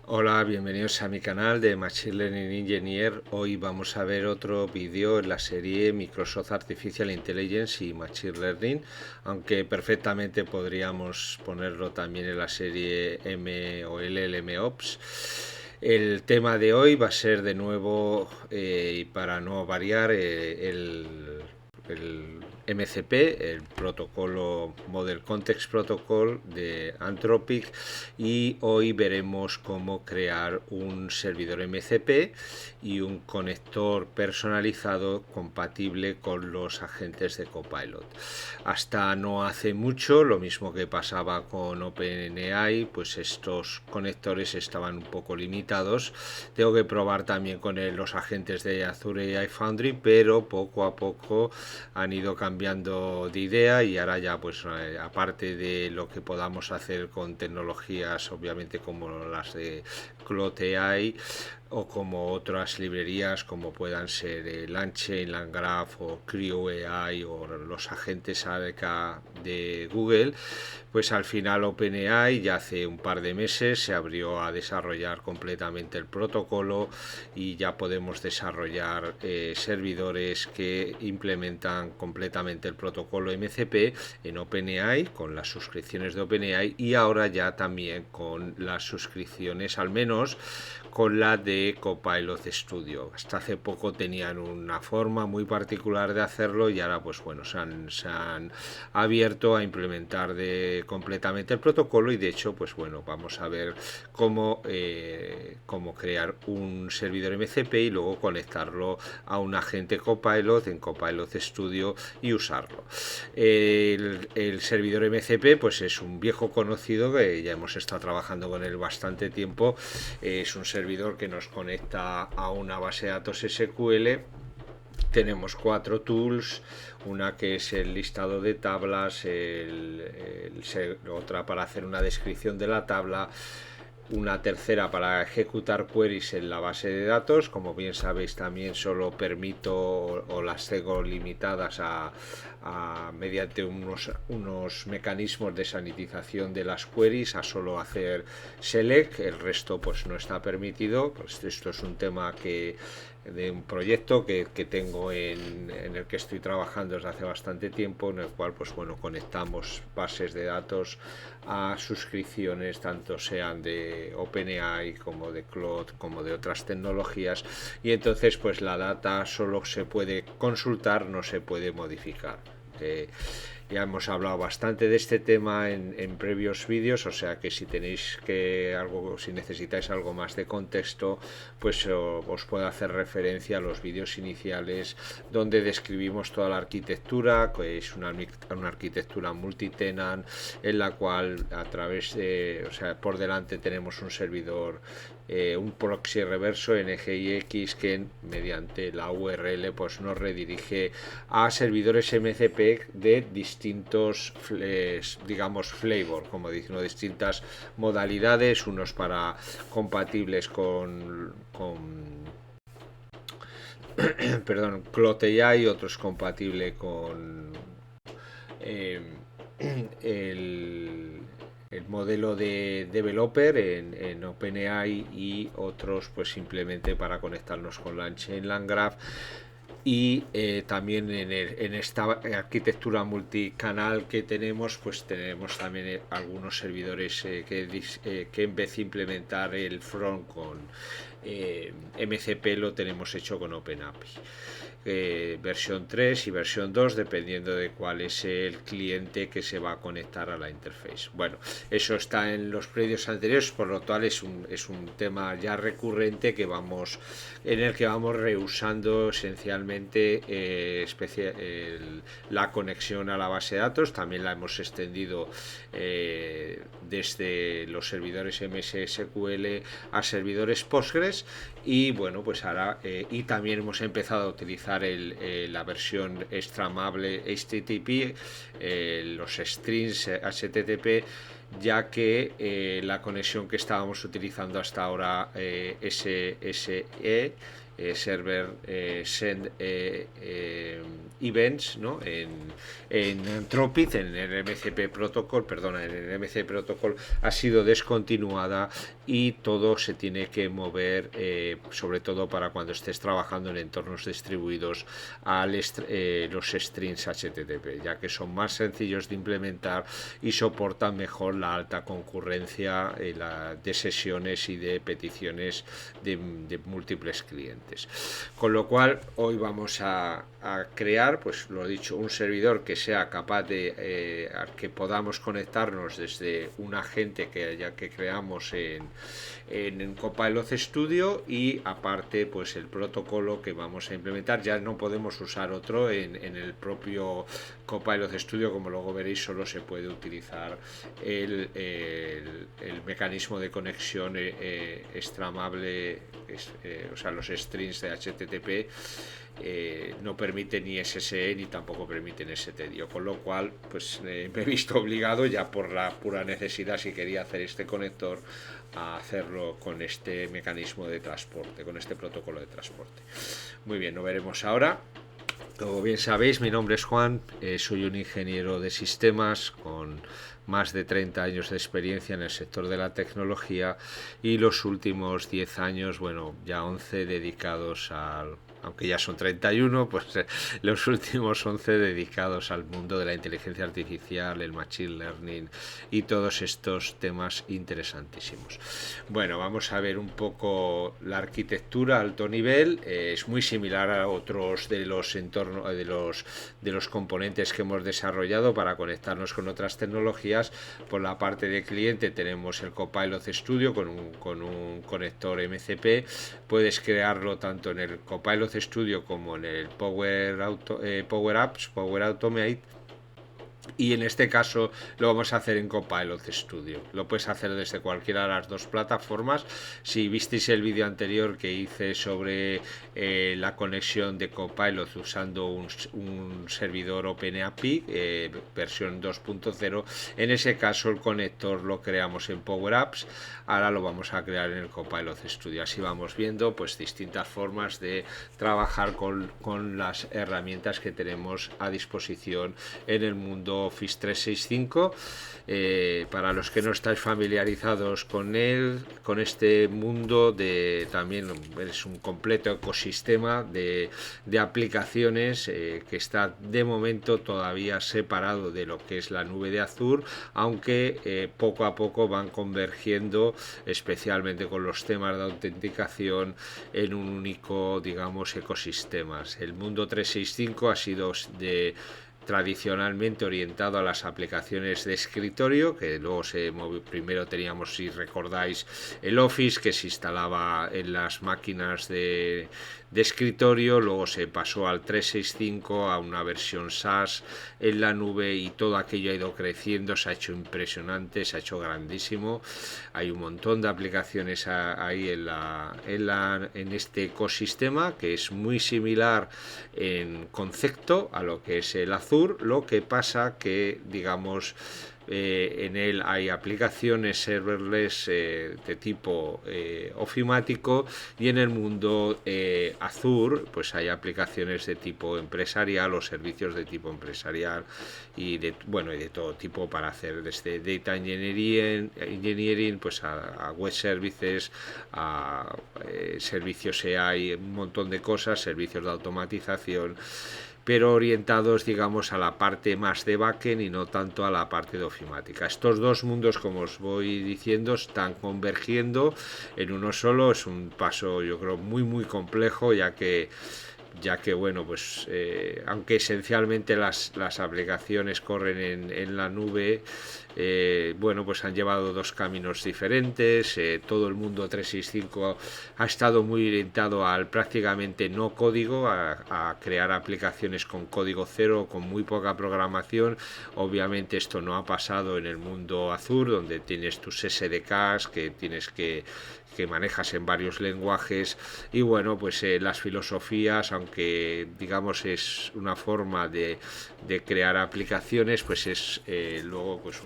Hola, bienvenidos a mi canal de Machine Learning Engineer. Hoy vamos a ver otro vídeo en la serie Microsoft Artificial Intelligence y Machine Learning, aunque perfectamente podríamos ponerlo también en la serie M o LLM Ops. El tema de hoy va a ser de nuevo, y para no variar, el MCP, el protocolo Model Context Protocol de Anthropic, y hoy veremos cómo crear un servidor MCP y un conector personalizado compatible con los agentes de Copilot. Hasta no hace mucho, lo mismo que pasaba con OpenAI, pues estos conectores estaban un poco limitados. Tengo que probar también con los agentes de Azure AI Foundry, pero poco a poco han ido cambiando de idea y ahora ya pues aparte de lo que podamos hacer con tecnologías obviamente como las de Cloud AI o como otras librerías como puedan ser LangChain, LangGraph o Creo AI o los agentes ADK de Google, pues al final OpenAI ya hace un par de meses se abrió a desarrollar completamente el protocolo y ya podemos desarrollar servidores que implementan completamente el protocolo MCP en OpenAI con las suscripciones de OpenAI y ahora ya también con las suscripciones, al menos con la de Copilot Studio. Hasta hace poco tenían una forma muy particular de hacerlo y ahora pues bueno, se han abierto a implementar completamente el protocolo y de hecho pues bueno, vamos a ver cómo crear un servidor MCP y luego conectarlo a un agente Copilot en Copilot Studio y usarlo. El servidor MCP pues es un viejo conocido que ya hemos estado trabajando con él bastante tiempo. Es un servidor que nos conecta a una base de datos SQL. Tenemos 4 tools, una que es el listado de tablas, otra para hacer una descripción de la tabla, una tercera para ejecutar queries en la base de datos. Como bien sabéis, también solo permito o las tengo limitadas mediante unos mecanismos de sanitización de las queries a solo hacer select, el resto pues no está permitido. Pues esto es un tema de un proyecto que tengo en el que estoy trabajando desde hace bastante tiempo, en el cual pues bueno, conectamos bases de datos a suscripciones, tanto sean de OpenAI como de Cloud como de otras tecnologías, y entonces pues la data solo se puede consultar, no se puede modificar. Ya hemos hablado bastante de este tema en previos vídeos, o sea que si tenéis si necesitáis algo más de contexto, pues os puedo hacer referencia a los vídeos iniciales donde describimos toda la arquitectura, que es una arquitectura multitenant en la cual a través de, o sea, por delante tenemos un servidor, un proxy reverso NGIX que mediante la URL pues nos redirige a servidores MCP de distintos digamos flavor, como dicen, distintas modalidades, unos para compatibles con perdón, Cloud AI, otros compatible con eh, el, el modelo de developer en OpenAI, y otros pues simplemente para conectarnos con LangChain, LangGraph. Y también en esta arquitectura multicanal que tenemos, pues tenemos también algunos servidores que en vez de implementar el front con MCP lo tenemos hecho con OpenAPI. Versión 3 y versión 2 dependiendo de cuál es el cliente que se va a conectar a la interface. Bueno, eso está en los predios anteriores, por lo cual es un tema ya recurrente en el que vamos reusando esencialmente la conexión a la base de datos. También la hemos extendido desde los servidores MS SQL a servidores Postgres, y bueno, pues ahora y también hemos empezado a utilizar la versión extramable HTTP, los strings HTTP ya que la conexión que estábamos utilizando hasta ahora, SSE, Server Send Events, ¿no? en Anthropic, en el MCP Protocol, perdona, en el MC Protocol ha sido descontinuada, y todo se tiene que mover, sobre todo para cuando estés trabajando en entornos distribuidos, a los strings HTTP, ya que son más sencillos de implementar y soportan mejor la alta concurrencia de sesiones y de peticiones de múltiples clientes. Con lo cual hoy vamos a crear, pues lo he dicho, un servidor que sea capaz de que podamos conectarnos desde un agente que creamos en Copilot Studio, y aparte pues el protocolo que vamos a implementar. Ya no podemos usar otro en el propio Copilot Studio, como luego veréis, solo se puede utilizar el mecanismo de conexión extramable, o sea, los strings de HTTP no permiten ni SSE ni tampoco permiten STDIO, con lo cual pues me he visto obligado, ya por la pura necesidad, si quería hacer este conector, a hacerlo con este mecanismo de transporte, con este protocolo de transporte. Muy bien, lo veremos ahora. Como bien sabéis, mi nombre es Juan, soy un ingeniero de sistemas con más de 30 años de experiencia en el sector de la tecnología, y los últimos 10 años, bueno, ya 11 dedicados aunque ya son 31, pues los últimos 11 dedicados al mundo de la inteligencia artificial, el machine learning y todos estos temas interesantísimos. Bueno, vamos a ver un poco la arquitectura a alto nivel. Es muy similar a otros de los entornos, de los componentes que hemos desarrollado para conectarnos con otras tecnologías. Por la parte de cliente tenemos el Copilot Studio con un conector MCP. Puedes crearlo tanto en el Copilot Studio como en el Power Apps, Power Automate, y en este caso lo vamos a hacer en Copilot Studio. Lo puedes hacer desde cualquiera de las dos plataformas. Si visteis el vídeo anterior que hice sobre la conexión de Copilot usando un servidor OpenAPI versión 2.0, en ese caso el conector lo creamos en Power Apps. Ahora lo vamos a crear en el Copilot Studio. Así vamos viendo pues distintas formas de trabajar con las herramientas que tenemos a disposición en el mundo Office 365. Para los que no estáis familiarizados con él, con este mundo, también es un completo ecosistema de aplicaciones que está de momento todavía separado de lo que es la nube de Azure, aunque poco a poco van convergiendo, especialmente con los temas de autenticación, en un único, digamos, ecosistema. El mundo 365 ha sido tradicionalmente orientado a las aplicaciones de escritorio, que luego primero teníamos, si recordáis, el Office, que se instalaba en las máquinas de escritorio. Luego se pasó al 365, a una versión SaaS en la nube, y todo aquello ha ido creciendo, se ha hecho impresionante, se ha hecho grandísimo. Hay un montón de aplicaciones ahí en este ecosistema, que es muy similar en concepto a lo que es el Azure. Lo que pasa que, digamos, en él hay aplicaciones serverless de tipo ofimático, y en el mundo Azure pues hay aplicaciones de tipo empresarial o servicios de tipo empresarial, y de todo tipo, para hacer desde data engineering pues a web services, a servicios AI, un montón de cosas, servicios de automatización, pero orientados, digamos, a la parte más de backend y no tanto a la parte de ofimática. Estos dos mundos, como os voy diciendo, están convergiendo en uno solo. Es un paso, yo creo, muy complejo, ya que bueno, pues aunque esencialmente las aplicaciones corren en la nube, bueno, pues han llevado dos caminos diferentes. Todo el mundo 365 ha estado muy orientado al prácticamente no código, a crear aplicaciones con código cero, con muy poca programación. Obviamente esto no ha pasado en el mundo Azure, donde tienes tus SDKs que manejas en varios lenguajes, y bueno, pues las filosofías, aunque digamos es una forma de crear aplicaciones, pues es luego pues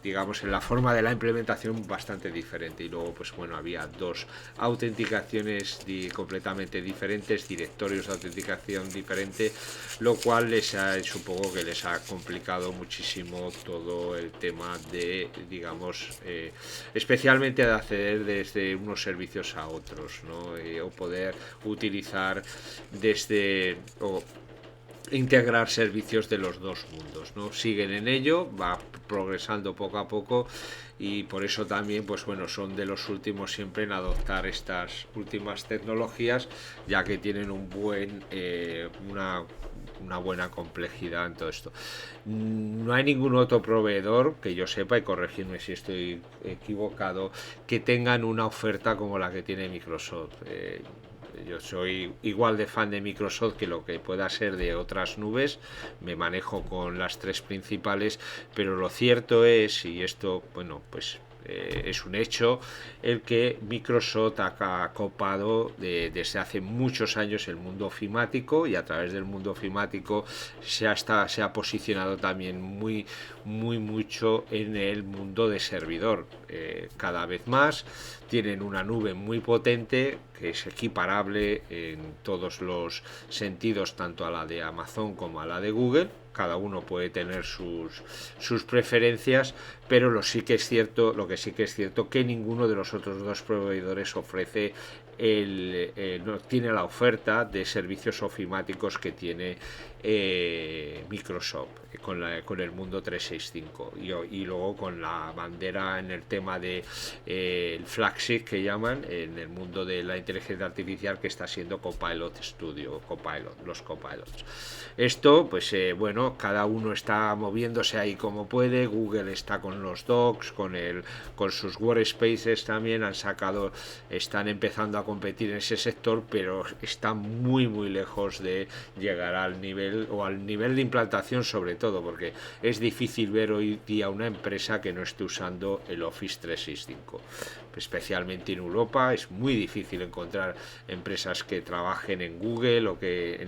digamos, en la forma de la implementación bastante diferente. Y luego, pues bueno, había dos autenticaciones completamente diferentes, directorios de autenticación diferente, lo cual les ha, supongo que les ha complicado muchísimo todo el tema de, digamos, especialmente de acceder desde unos servicios a otros, ¿no? O poder utilizar desde integrar servicios de los dos mundos, ¿no? Siguen en ello, va progresando poco a poco, y por eso también, pues bueno, son de los últimos siempre en adoptar estas últimas tecnologías, ya que tienen una buena complejidad en todo esto. No hay ningún otro proveedor que yo sepa, y corregirme si estoy equivocado, que tengan una oferta como la que tiene Microsoft. Yo soy igual de fan de Microsoft que lo que pueda ser de otras nubes, me manejo con las tres principales, pero lo cierto es, y esto, bueno, pues es un hecho, el que Microsoft ha copado desde hace muchos años el mundo ofimático, y a través del mundo ofimático se ha posicionado también mucho en el mundo de servidor. Cada vez más tienen una nube muy potente que es equiparable en todos los sentidos, tanto a la de Amazon como a la de Google. Cada uno puede tener sus preferencias, pero lo que sí que es cierto que ninguno de los otros dos proveedores ofrece no tiene la oferta de servicios ofimáticos que tiene Microsoft con el mundo 365, y luego con la bandera en el tema de el flagship que llaman en el mundo de la inteligencia artificial, que está siendo Copilot Studio, los copilots. Esto, pues bueno, cada uno está moviéndose ahí como puede. Google está con los docs, con sus workspaces también están empezando a competir en ese sector, pero están muy lejos de llegar al nivel de implantación, sobre todo porque es difícil ver hoy día una empresa que no esté usando el Office 365. Especialmente en Europa es muy difícil encontrar empresas que trabajen en Google o que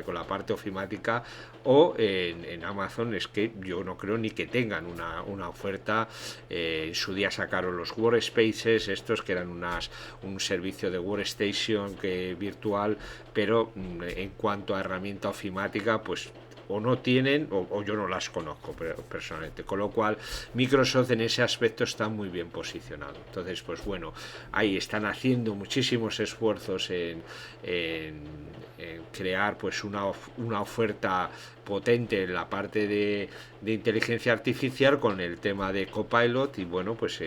con la parte ofimática, o en Amazon. Es que yo no creo ni que tengan una oferta. En su día sacaron los workspaces estos, que eran un servicio de workstation virtual, pero en cuanto a herramienta ofimática, pues o no tienen o yo no las conozco personalmente, con lo cual Microsoft en ese aspecto está muy bien posicionado. Entonces, pues bueno, ahí están haciendo muchísimos esfuerzos en crear pues una oferta potente en la parte de inteligencia artificial con el tema de Copilot, y bueno, pues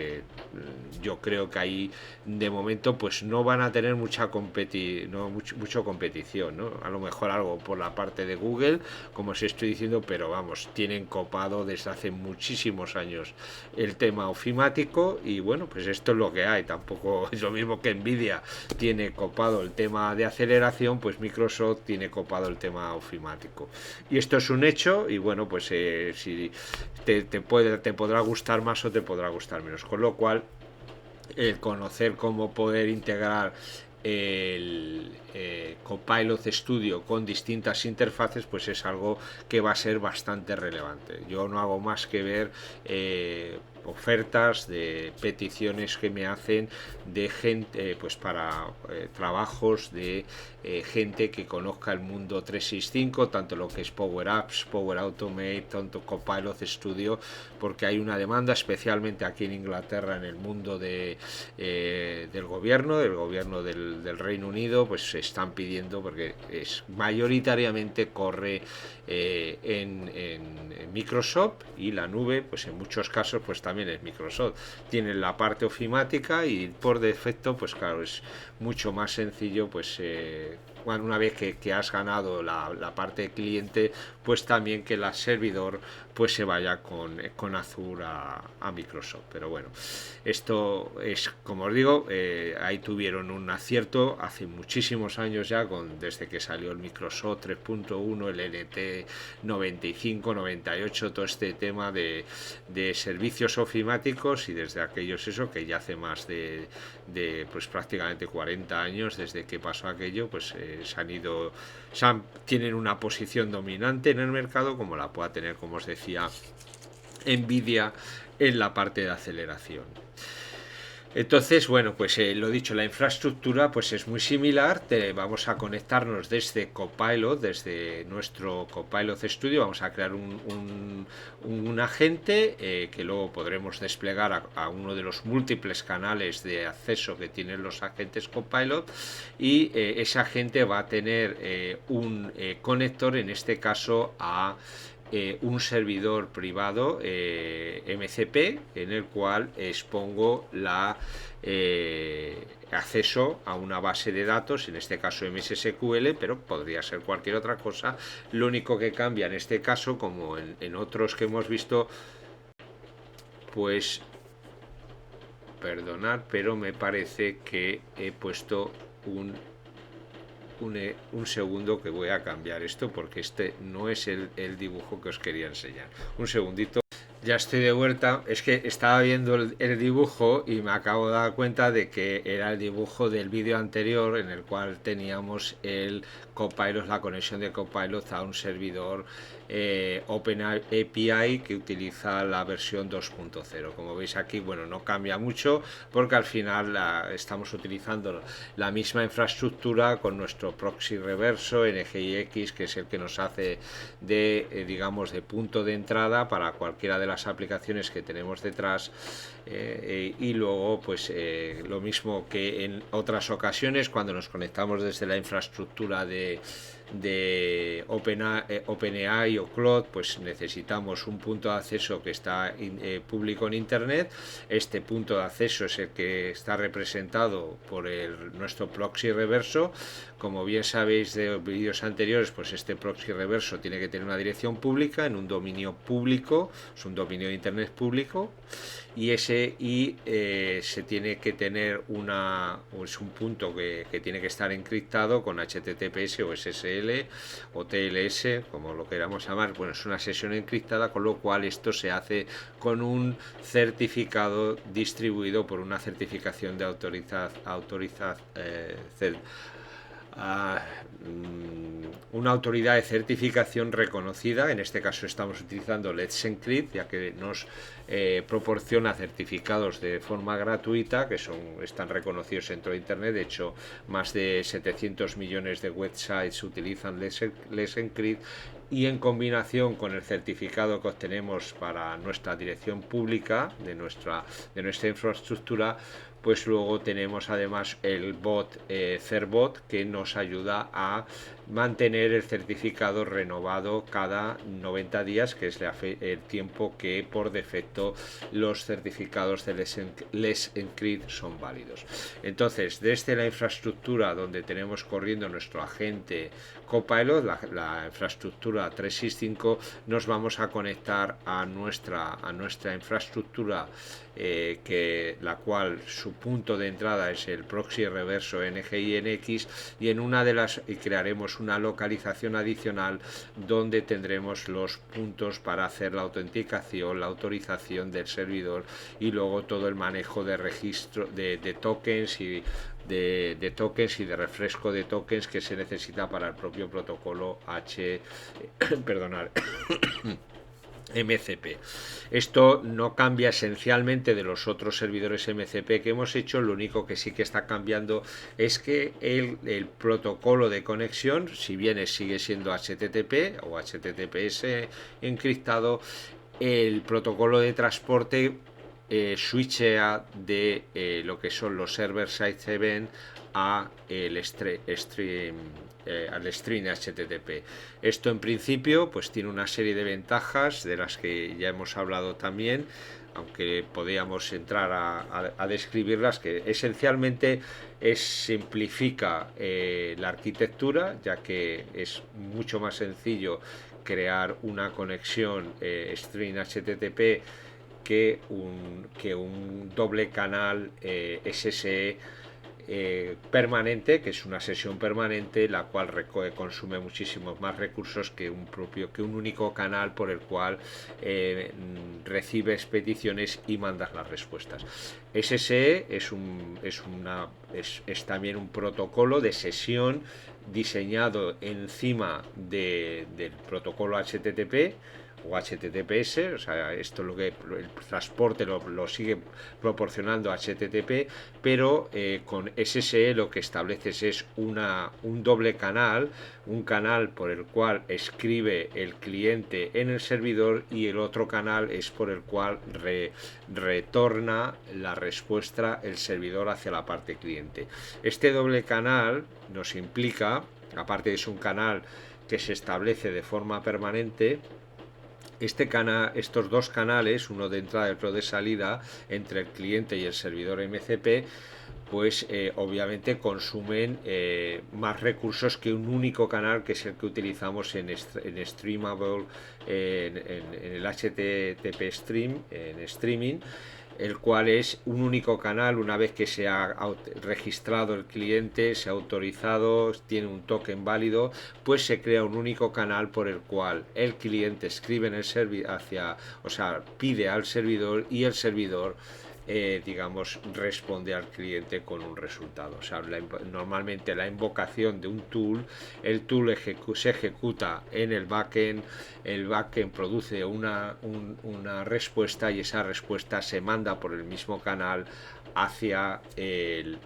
yo creo que ahí de momento pues no van a tener mucha mucho competición, ¿no? A lo mejor algo por la parte de Google, como os estoy diciendo, pero vamos, tienen copado desde hace muchísimos años el tema ofimático, y bueno, pues esto es lo que hay. Tampoco es lo mismo que Nvidia tiene copado el tema de aceleración, pues Microsoft tiene copado el tema ofimático, y esto es un hecho. Y bueno, pues si te podrá gustar más o te podrá gustar menos, con lo cual el conocer cómo poder integrar el Copilot Studio con distintas interfaces, pues es algo que va a ser bastante relevante. Yo no hago más que ver ofertas de peticiones que me hacen de gente, pues para trabajos de gente que conozca el mundo 365, tanto lo que es Power Apps, Power Automate, tanto Copilot Studio, porque hay una demanda, especialmente aquí en Inglaterra, en el mundo del gobierno del Reino Unido, pues se están pidiendo, porque mayoritariamente corre en Microsoft, y la nube, pues en muchos casos, pues también es Microsoft. Tienen la parte ofimática, y por defecto, pues claro, es mucho más sencillo, pues bueno, una vez que has ganado la parte de cliente, pues también que el servidor pues se vaya con Azure a Microsoft. Pero bueno, esto es, como os digo, ahí tuvieron un acierto hace muchísimos años ya, desde que salió el Microsoft 3.1, el NT 95, 98, todo este tema de servicios ofimáticos, y desde aquellos, eso que ya hace más de pues prácticamente 40 años desde que pasó aquello, pues tienen una posición dominante en el mercado, como la pueda tener, como os decía, NVIDIA en la parte de aceleración. Entonces, bueno, pues lo dicho, la infraestructura pues es muy similar. Vamos a conectarnos desde Copilot, desde nuestro Copilot Studio. Vamos a crear un agente que luego podremos desplegar a uno de los múltiples canales de acceso que tienen los agentes Copilot, y ese agente va a tener un conector, en este caso a un servidor privado MCP, en el cual expongo acceso a una base de datos, en este caso MSSQL, pero podría ser cualquier otra cosa. Lo único que cambia en este caso, como en otros que hemos visto, pues perdonad, pero me parece que he puesto un segundo, que voy a cambiar esto porque este no es el dibujo que os quería enseñar. Un segundito. Ya estoy de vuelta. Es que estaba viendo el dibujo y me acabo de dar cuenta de que era el dibujo del vídeo anterior, en el cual teníamos el Copilot, la conexión de Copilot a un servidor OpenAPI que utiliza la versión 2.0. Como veis aquí, bueno, no cambia mucho porque al final estamos utilizando la misma infraestructura con nuestro proxy reverso NGIX, que es el que nos hace de digamos de punto de entrada para cualquiera de las aplicaciones que tenemos detrás, y luego pues lo mismo que en otras ocasiones cuando nos conectamos desde la infraestructura de OpenAI o Cloud, pues necesitamos un punto de acceso que está público en Internet. Este punto de acceso es el que está representado por nuestro proxy reverso. Como bien sabéis de vídeos anteriores, pues este proxy reverso tiene que tener una dirección pública en un dominio público, es un dominio de Internet público, y se tiene que tener es un punto que tiene que estar encriptado con HTTPS o SSL o TLS, como lo queramos llamar. Bueno, es una sesión encriptada, con lo cual esto se hace con un certificado distribuido por una certificación de una autoridad de certificación reconocida. En este caso estamos utilizando Let's Encrypt, ya que nos proporciona certificados de forma gratuita que están reconocidos dentro de Internet. De hecho, más de 700 millones de websites utilizan Let's Encrypt, y en combinación con el certificado que obtenemos para nuestra dirección pública de nuestra infraestructura, pues luego tenemos además el bot Certbot, que nos ayuda a mantener el certificado renovado cada 90 días, que es el tiempo que por defecto los certificados de Let's Encrypt son válidos. Entonces, desde la infraestructura donde tenemos corriendo nuestro agente Copilot, la infraestructura 365, nos vamos a conectar a nuestra infraestructura, la cual su punto de entrada es el proxy reverso NGINX, y crearemos una localización adicional donde tendremos los puntos para hacer la autenticación, la autorización del servidor, y luego todo el manejo de registro de tokens y de refresco de tokens que se necesita para el propio protocolo MCP. Esto no cambia esencialmente de los otros servidores MCP que hemos hecho. Lo único que sí que está cambiando es que el protocolo de conexión, si bien sigue siendo HTTP o HTTPS encriptado, el protocolo de transporte switchea de lo que son los server-side event al stream HTTP. Esto en principio pues tiene una serie de ventajas de las que ya hemos hablado también, aunque podríamos entrar a describirlas, que esencialmente simplifica la arquitectura, ya que es mucho más sencillo crear una conexión stream HTTP que un doble canal SSE permanente, que es una sesión permanente, la cual consume muchísimos más recursos que un único canal por el cual recibes peticiones y mandas las respuestas. SSE es también un protocolo de sesión diseñado encima del protocolo HTTP, o HTTPS, o sea, esto lo que el transporte lo sigue proporcionando HTTP, pero con SSE lo que estableces es un doble canal, un canal por el cual escribe el cliente en el servidor y el otro canal es por el cual retorna la respuesta el servidor hacia la parte cliente. Este doble canal nos implica, aparte de es un canal que se establece de forma permanente, estos dos canales, uno de entrada y otro de salida, entre el cliente y el servidor MCP, pues obviamente consumen más recursos que un único canal, que es el que utilizamos en Streamable, en el HTTP Stream, en streaming, el cual es un único canal. Una vez que se ha registrado el cliente, se ha autorizado, tiene un token válido, pues se crea un único canal por el cual el cliente escribe en el servidor pide al servidor y el servidor digamos, responde al cliente con un resultado. O sea, normalmente la invocación de un tool, el tool se ejecuta en el backend produce una respuesta y esa respuesta se manda por el mismo canal hacia el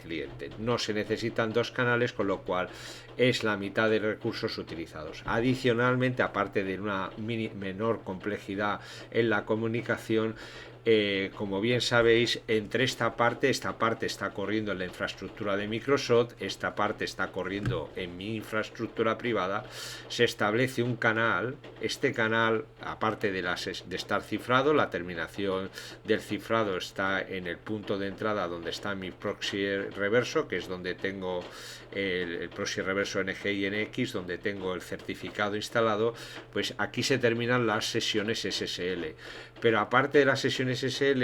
cliente. No se necesitan dos canales, con lo cual es la mitad de recursos utilizados. Adicionalmente, aparte de una menor complejidad en la comunicación, como bien sabéis, entre esta parte está corriendo en la infraestructura de Microsoft, esta parte está corriendo en mi infraestructura privada. Se establece un canal, este canal, aparte de estar cifrado, la terminación del cifrado está en el punto de entrada donde está mi proxy reverso, que es donde tengo el proxy reverso NGINX, donde tengo el certificado instalado. Pues aquí se terminan las sesiones SSL, pero aparte de las sesiones SSL,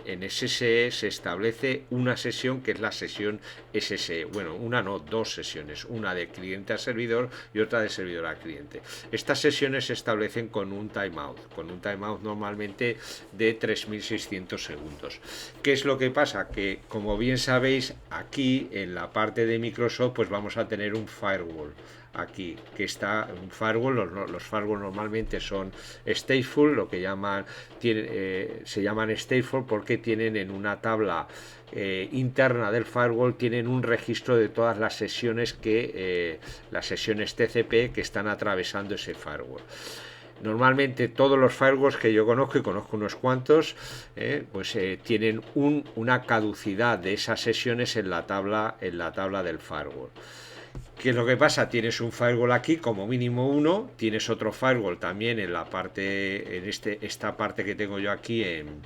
en SSE se establece una sesión que es la sesión SSE. Bueno, dos sesiones, una de cliente a servidor y otra de servidor a cliente. Estas sesiones se establecen con un timeout normalmente de 3600 segundos. ¿Qué es lo que pasa? Que, como bien sabéis, aquí en la parte de Microsoft pues vamos a tener un firewall. Aquí que está un firewall, los firewall normalmente son stateful, lo que se llaman stateful porque tienen en una tabla interna del firewall, tienen un registro de todas las sesiones las sesiones TCP que están atravesando ese firewall. Normalmente todos los firewalls que yo conozco, y conozco unos cuantos, tienen una caducidad de esas sesiones en la tabla del firewall. ¿Qué es lo que pasa? Tienes un firewall aquí, como mínimo uno, tienes otro firewall también en la parte, esta parte que tengo yo aquí en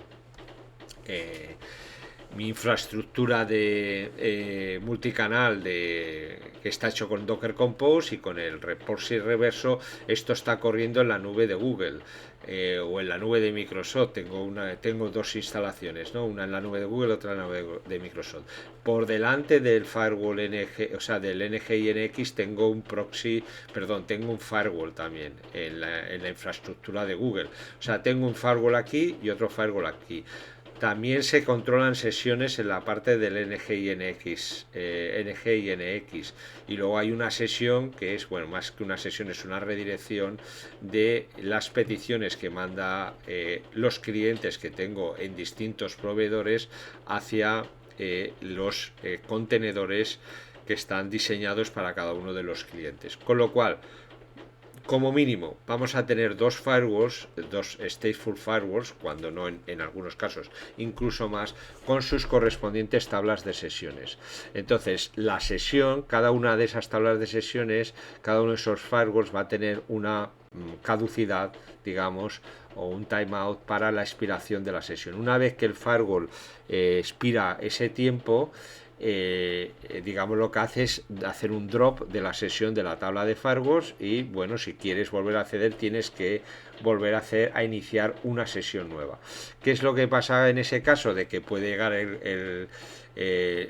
mi infraestructura de multicanal que está hecho con Docker Compose y con el proxy reverso. Esto está corriendo en la nube de Google o en la nube de Microsoft. Tengo dos instalaciones, ¿no? Una en la nube de Google, otra en la nube de Microsoft. Por delante del firewall del NGINX tengo un firewall también en la infraestructura de Google. O sea, tengo un firewall aquí y otro firewall aquí. También se controlan sesiones en la parte del NGINX, y luego hay una sesión que es, bueno, más que una sesión, es una redirección de las peticiones que manda los clientes que tengo en distintos proveedores hacia los contenedores que están diseñados para cada uno de los clientes. Con lo cual, como mínimo, vamos a tener dos stateful firewalls, cuando no en algunos casos incluso más, con sus correspondientes tablas de sesiones. Entonces, la sesión, cada una de esas tablas de sesiones, cada uno de esos firewalls va a tener una caducidad, digamos, o un timeout para la expiración de la sesión. Una vez que el firewall expira ese tiempo, digamos, lo que hace es hacer un drop de la sesión de la tabla de firewalls y, bueno, si quieres volver a acceder tienes que volver a iniciar una sesión nueva. ¿Qué es lo que pasa en ese caso? De que puede llegar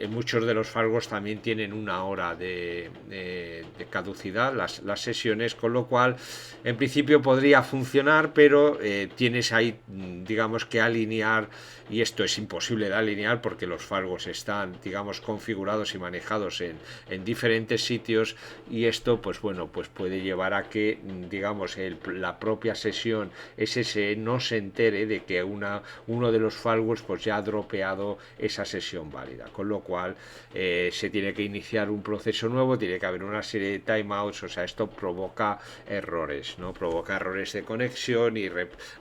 muchos de los firewalls también tienen una hora de caducidad las sesiones, con lo cual en principio podría funcionar, pero tienes ahí, digamos, que alinear, y esto es imposible de alinear porque los firewalls están, digamos, configurados y manejados en diferentes sitios, y esto pues bueno, pues puede llevar a que, digamos, la propia sesión SSE no se entere de que uno de los firewalls pues ya ha dropeado esa sesión válida, con lo cual se tiene que iniciar un proceso nuevo, tiene que haber una serie de timeouts. O sea, esto provoca errores, ¿no? Provoca errores de conexión y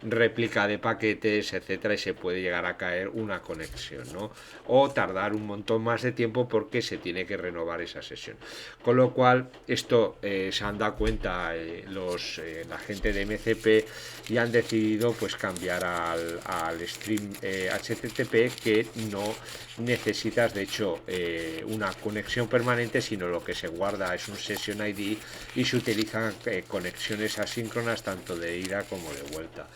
réplica de paquetes, etcétera, y se puede llegar a caer una conexión, ¿no? O tardar un montón más de tiempo porque se tiene que renovar esa sesión. Con lo cual, esto se han dado cuenta la gente de MCP, y han decidido pues cambiar al stream HTTP, que no necesitas de hecho una conexión permanente, sino lo que se guarda es un session ID y se utilizan conexiones asíncronas tanto de ida como de vuelta.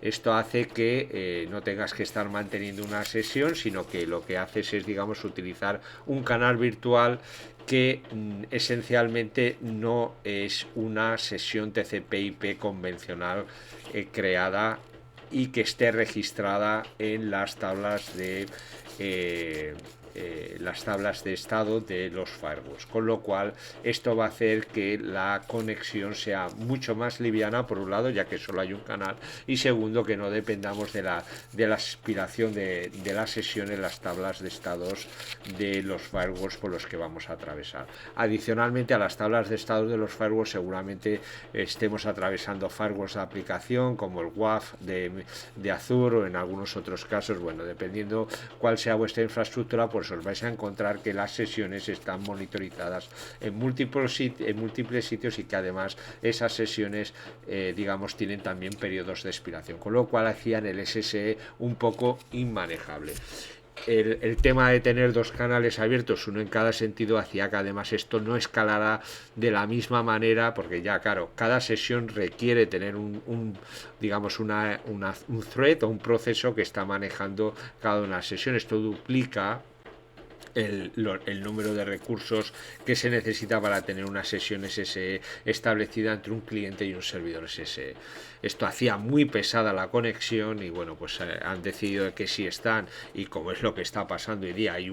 Esto hace que no tengas que estar manteniendo una sesión, sino que lo que haces es, digamos, utilizar un canal virtual que esencialmente no es una sesión TCP/IP convencional creada y que esté registrada en las tablas de estado de los firewalls, con lo cual esto va a hacer que la conexión sea mucho más liviana, por un lado, ya que solo hay un canal, y segundo, que no dependamos de la aspiración de la sesión en las tablas de estados de los firewalls por los que vamos a atravesar. Adicionalmente a las tablas de estados de los firewalls, seguramente estemos atravesando firewalls de aplicación como el WAF de Azure, o en algunos otros casos, bueno, dependiendo cuál sea vuestra infraestructura, pues os vais a encontrar que las sesiones están monitorizadas en múltiples sitios, y que además esas sesiones digamos, tienen también periodos de expiración, con lo cual hacían el SSE un poco inmanejable. El tema de tener dos canales abiertos, uno en cada sentido, hacía que además esto no escalara de la misma manera, porque ya claro, cada sesión requiere tener digamos un thread o un proceso que está manejando cada una de las sesiones. Esto duplica el número de recursos que se necesita para tener una sesión SSE establecida entre un cliente y un servidor SSE. Esto hacía muy pesada la conexión, y bueno, pues han decidido que si están, y como es lo que está pasando hoy día, hay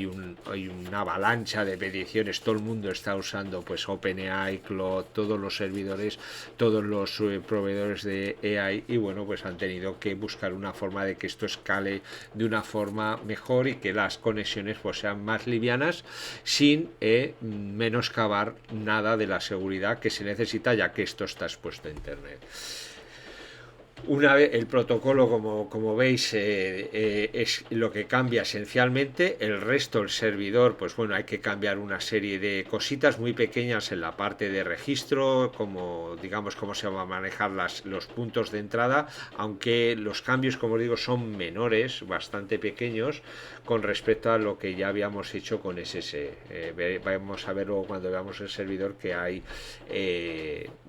una avalancha de peticiones, todo el mundo está usando pues OpenAI, Claude, todos los servidores, todos los proveedores de AI, y bueno, pues han tenido que buscar una forma de que esto escale de una forma mejor y que las conexiones pues sean más livianas, sin menoscabar nada de la seguridad que se necesita, ya que esto está expuesto a internet. Una vez el protocolo, como veis, es lo que cambia esencialmente. El resto, el servidor, pues bueno, hay que cambiar una serie de cositas muy pequeñas en la parte de registro, como digamos cómo se van a manejar los puntos de entrada, aunque los cambios, como os digo, son menores, bastante pequeños con respecto a lo que ya habíamos hecho con SSE. Vamos a ver luego cuando veamos el servidor que hay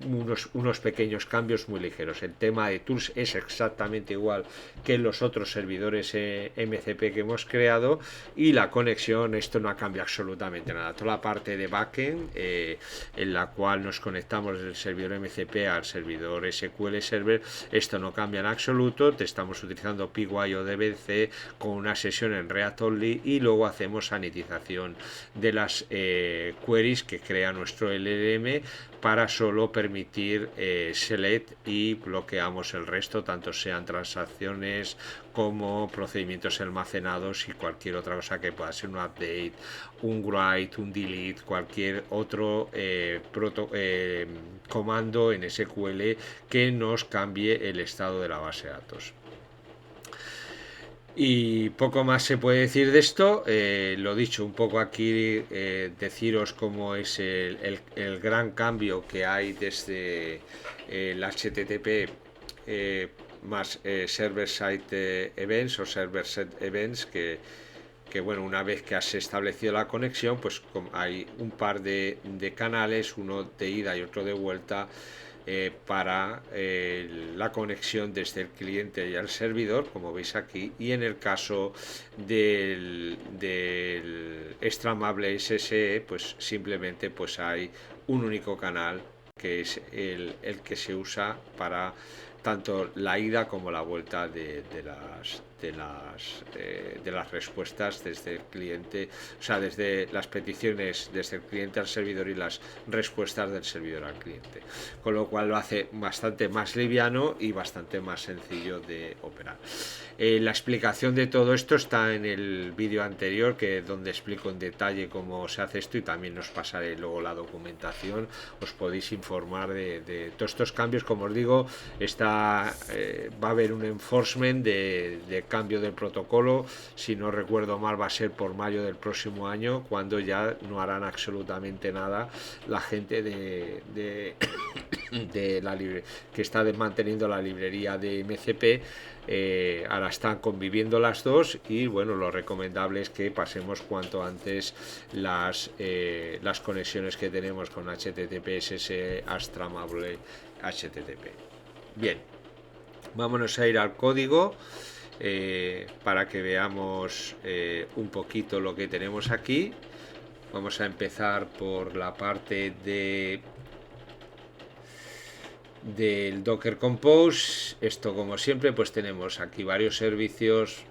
unos pequeños cambios muy ligeros. El tema de tools es exactamente igual que en los otros servidores MCP que hemos creado, y la conexión, esto no ha cambiado absolutamente nada. Toda la parte de backend en la cual nos conectamos del servidor MCP al servidor SQL Server, esto no cambia en absoluto. Estamos utilizando PY o DBC con una sesión en React Only, y luego hacemos sanitización de las queries que crea nuestro LLM para solo permitir select, y bloqueamos el resto, tanto sean transacciones como procedimientos almacenados y cualquier otra cosa que pueda ser un update, un write, un delete, cualquier otro comando en SQL que nos cambie el estado de la base de datos. Y poco más se puede decir de esto. Lo dicho, un poco aquí deciros cómo es el gran cambio que hay desde el HTTP más server-side events o server-set events, que bueno, una vez que has establecido la conexión, pues hay un par de canales, uno de ida y otro de vuelta, para la conexión desde el cliente y el servidor, como veis aquí, y en el caso del Extramable SSE, pues simplemente pues hay un único canal que es el que se usa para tanto la ida como la vuelta de las respuestas desde el cliente, o sea, desde las peticiones desde el cliente al servidor y las respuestas del servidor al cliente, con lo cual lo hace bastante más liviano y bastante más sencillo de operar. La explicación de todo esto está en el vídeo anterior, donde explico en detalle cómo se hace esto, y también os pasaré luego la documentación. Os podéis informar de todos estos cambios. Como os digo, va a haber un enforcement de cambio del protocolo. Si no recuerdo mal, va a ser por mayo del próximo año, cuando ya no harán absolutamente nada la gente de la que está manteniendo la librería de MCP. Ahora están conviviendo las dos, y bueno, lo recomendable es que pasemos cuanto antes las conexiones que tenemos con HTTPS a Extramable HTTP. Bien, vámonos a ir al código para que veamos un poquito lo que tenemos aquí. Vamos a empezar por la parte del Docker Compose. Esto, como siempre, pues tenemos aquí varios servicios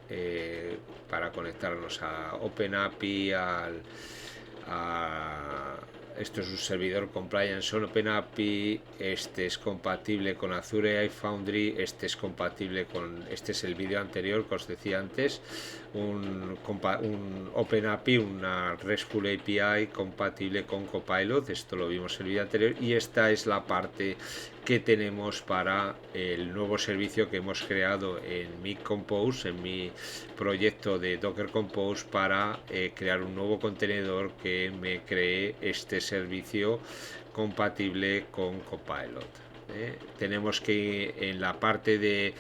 para conectarnos a OpenAPI, esto es un servidor compliance on OpenAPI. Este es compatible con Azure AI Foundry. Este es compatible con, este es el vídeo anterior que os decía antes, un OpenAPI, una RESTful API compatible con Copilot. Esto lo vimos en el vídeo anterior, y esta es la parte que tenemos para el nuevo servicio que hemos creado en mi Compose, en mi proyecto de Docker Compose, para crear un nuevo contenedor que me cree este servicio compatible con Copilot. Tenemos que, en la parte de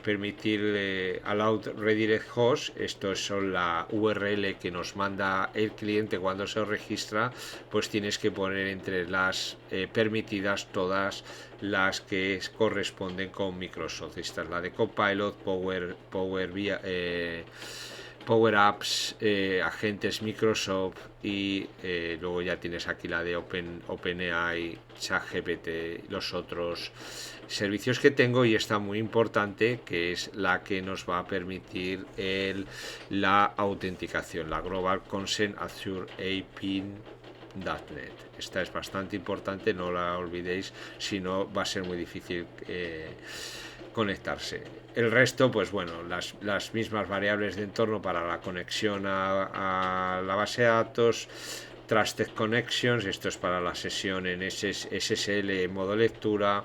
permitir allowed redirect host, esto son la URL que nos manda el cliente cuando se registra, pues tienes que poner entre las permitidas todas las que corresponden con Microsoft. Esta es la de Copilot, Power Apps, agentes Microsoft, y luego ya tienes aquí la de OpenAI, ChatGPT, los otros servicios que tengo, y está muy importante, que es la que nos va a permitir la autenticación, la Global Consent Azure API.NET. Esta es bastante importante, no la olvidéis, si no va a ser muy difícil conectarse. El resto, pues bueno, las mismas variables de entorno para la conexión a la base de datos. Trusted Connections, esto es para la sesión en SSL en modo lectura,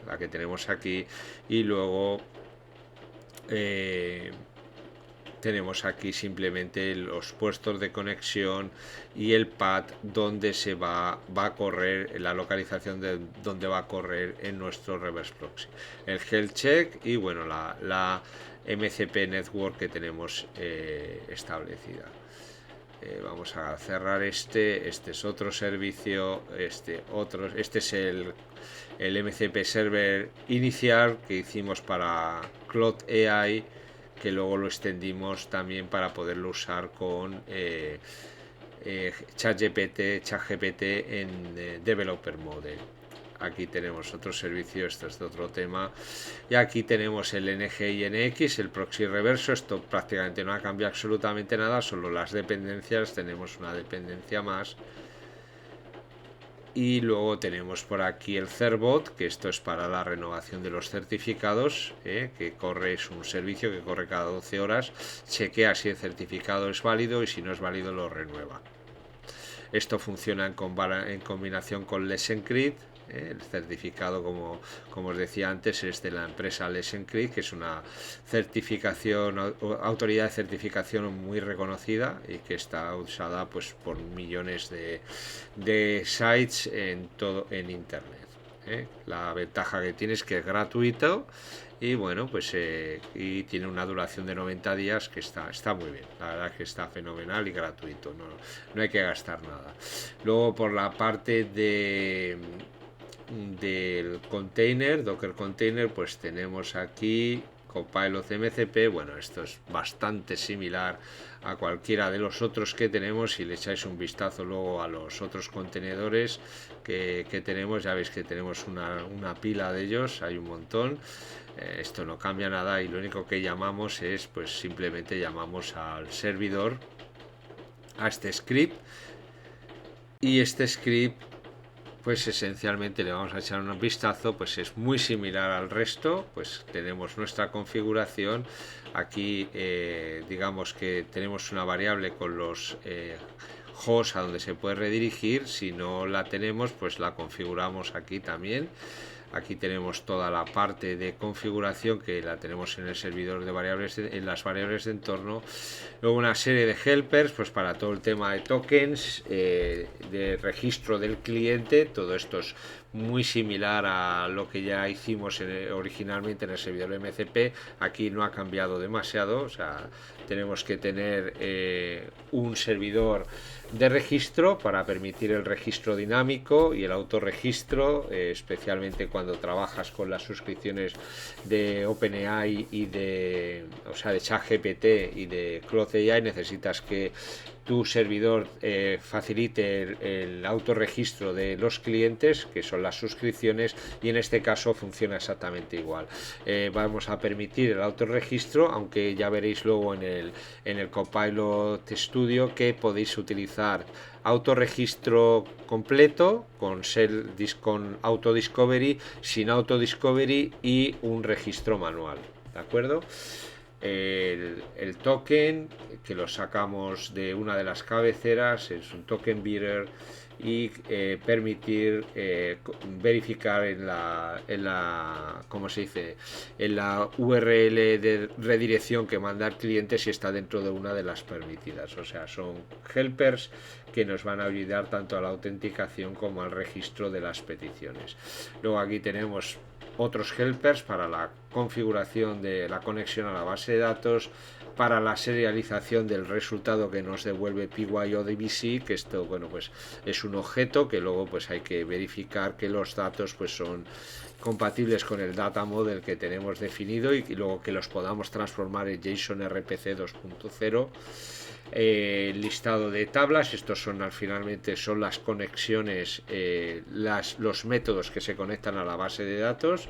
la que tenemos aquí, y luego tenemos aquí simplemente los puestos de conexión y el path donde se va a correr, la localización de donde va a correr en nuestro reverse proxy, el health check, y bueno, la MCP network que tenemos establecida. Vamos a cerrar este es otro servicio, este es el MCP server inicial que hicimos para Cloud AI, que luego lo extendimos también para poderlo usar con ChatGPT en Developer Mode. Aquí tenemos otro servicio, esto es de otro tema, y aquí tenemos el NGINX, el proxy reverso. Esto prácticamente no ha cambiado absolutamente nada, solo las dependencias, tenemos una dependencia más. Y luego tenemos por aquí el Certbot, que esto es para la renovación de los certificados, que corre, es un servicio que corre cada 12 horas, chequea si el certificado es válido, y si no es válido lo renueva. Esto funciona en combinación con Let's Encrypt. El certificado, como os decía antes, es de la empresa Let's Encrypt, que es una autoridad de certificación muy reconocida y que está usada pues por millones de sites en internet. La ventaja que tiene es que es gratuito, y bueno, pues y tiene una duración de 90 días que está muy bien, la verdad que está fenomenal y gratuito, no hay que gastar nada. Luego, por la parte del container, Docker Container, pues tenemos aquí Copilot MCP. Bueno, esto es bastante similar a cualquiera de los otros que tenemos. Si le echáis un vistazo luego a los otros contenedores que tenemos, ya veis que tenemos una pila de ellos, hay un montón. Esto no cambia nada y lo único que llamamos es, pues simplemente llamamos al servidor, a este script, y este script pues esencialmente le vamos a echar un vistazo, pues es muy similar al resto. Pues tenemos nuestra configuración aquí, digamos que tenemos una variable con los hosts a donde se puede redirigir. Si no la tenemos, pues la configuramos aquí también. Aquí tenemos toda la parte de configuración que la tenemos en el servidor de variables, en las variables de entorno. Luego una serie de helpers, pues para todo el tema de tokens, de registro del cliente. Todo esto es muy similar a lo que ya hicimos originalmente en el servidor MCP. Aquí no ha cambiado demasiado, o sea, tenemos que tener un servidor de registro para permitir el registro dinámico y el autorregistro, especialmente cuando trabajas con las suscripciones de OpenAI y de ChatGPT y de Claude AI. Necesitas que tu servidor facilite el autorregistro de los clientes, que son las suscripciones, y en este caso funciona exactamente igual. Vamos a permitir el autorregistro, aunque ya veréis luego en el Copilot Studio que podéis utilizar autorregistro completo con Auto Discovery, sin Auto Discovery y un registro manual, ¿de acuerdo? El token que lo sacamos de una de las cabeceras es un token bearer, y permitir verificar en la ¿cómo se dice? En la URL de redirección que manda el cliente si está dentro de una de las permitidas. O sea, son helpers que nos van a ayudar tanto a la autenticación como al registro de las peticiones. Luego aquí tenemos otros helpers para la configuración de la conexión a la base de datos, para la serialización del resultado que nos devuelve PyODBC, que esto, bueno, pues es un objeto que luego pues hay que verificar que los datos pues son compatibles con el data model que tenemos definido y luego que los podamos transformar en JSON RPC 2.0. Listado de tablas, estos son finalmente son las conexiones, los métodos que se conectan a la base de datos.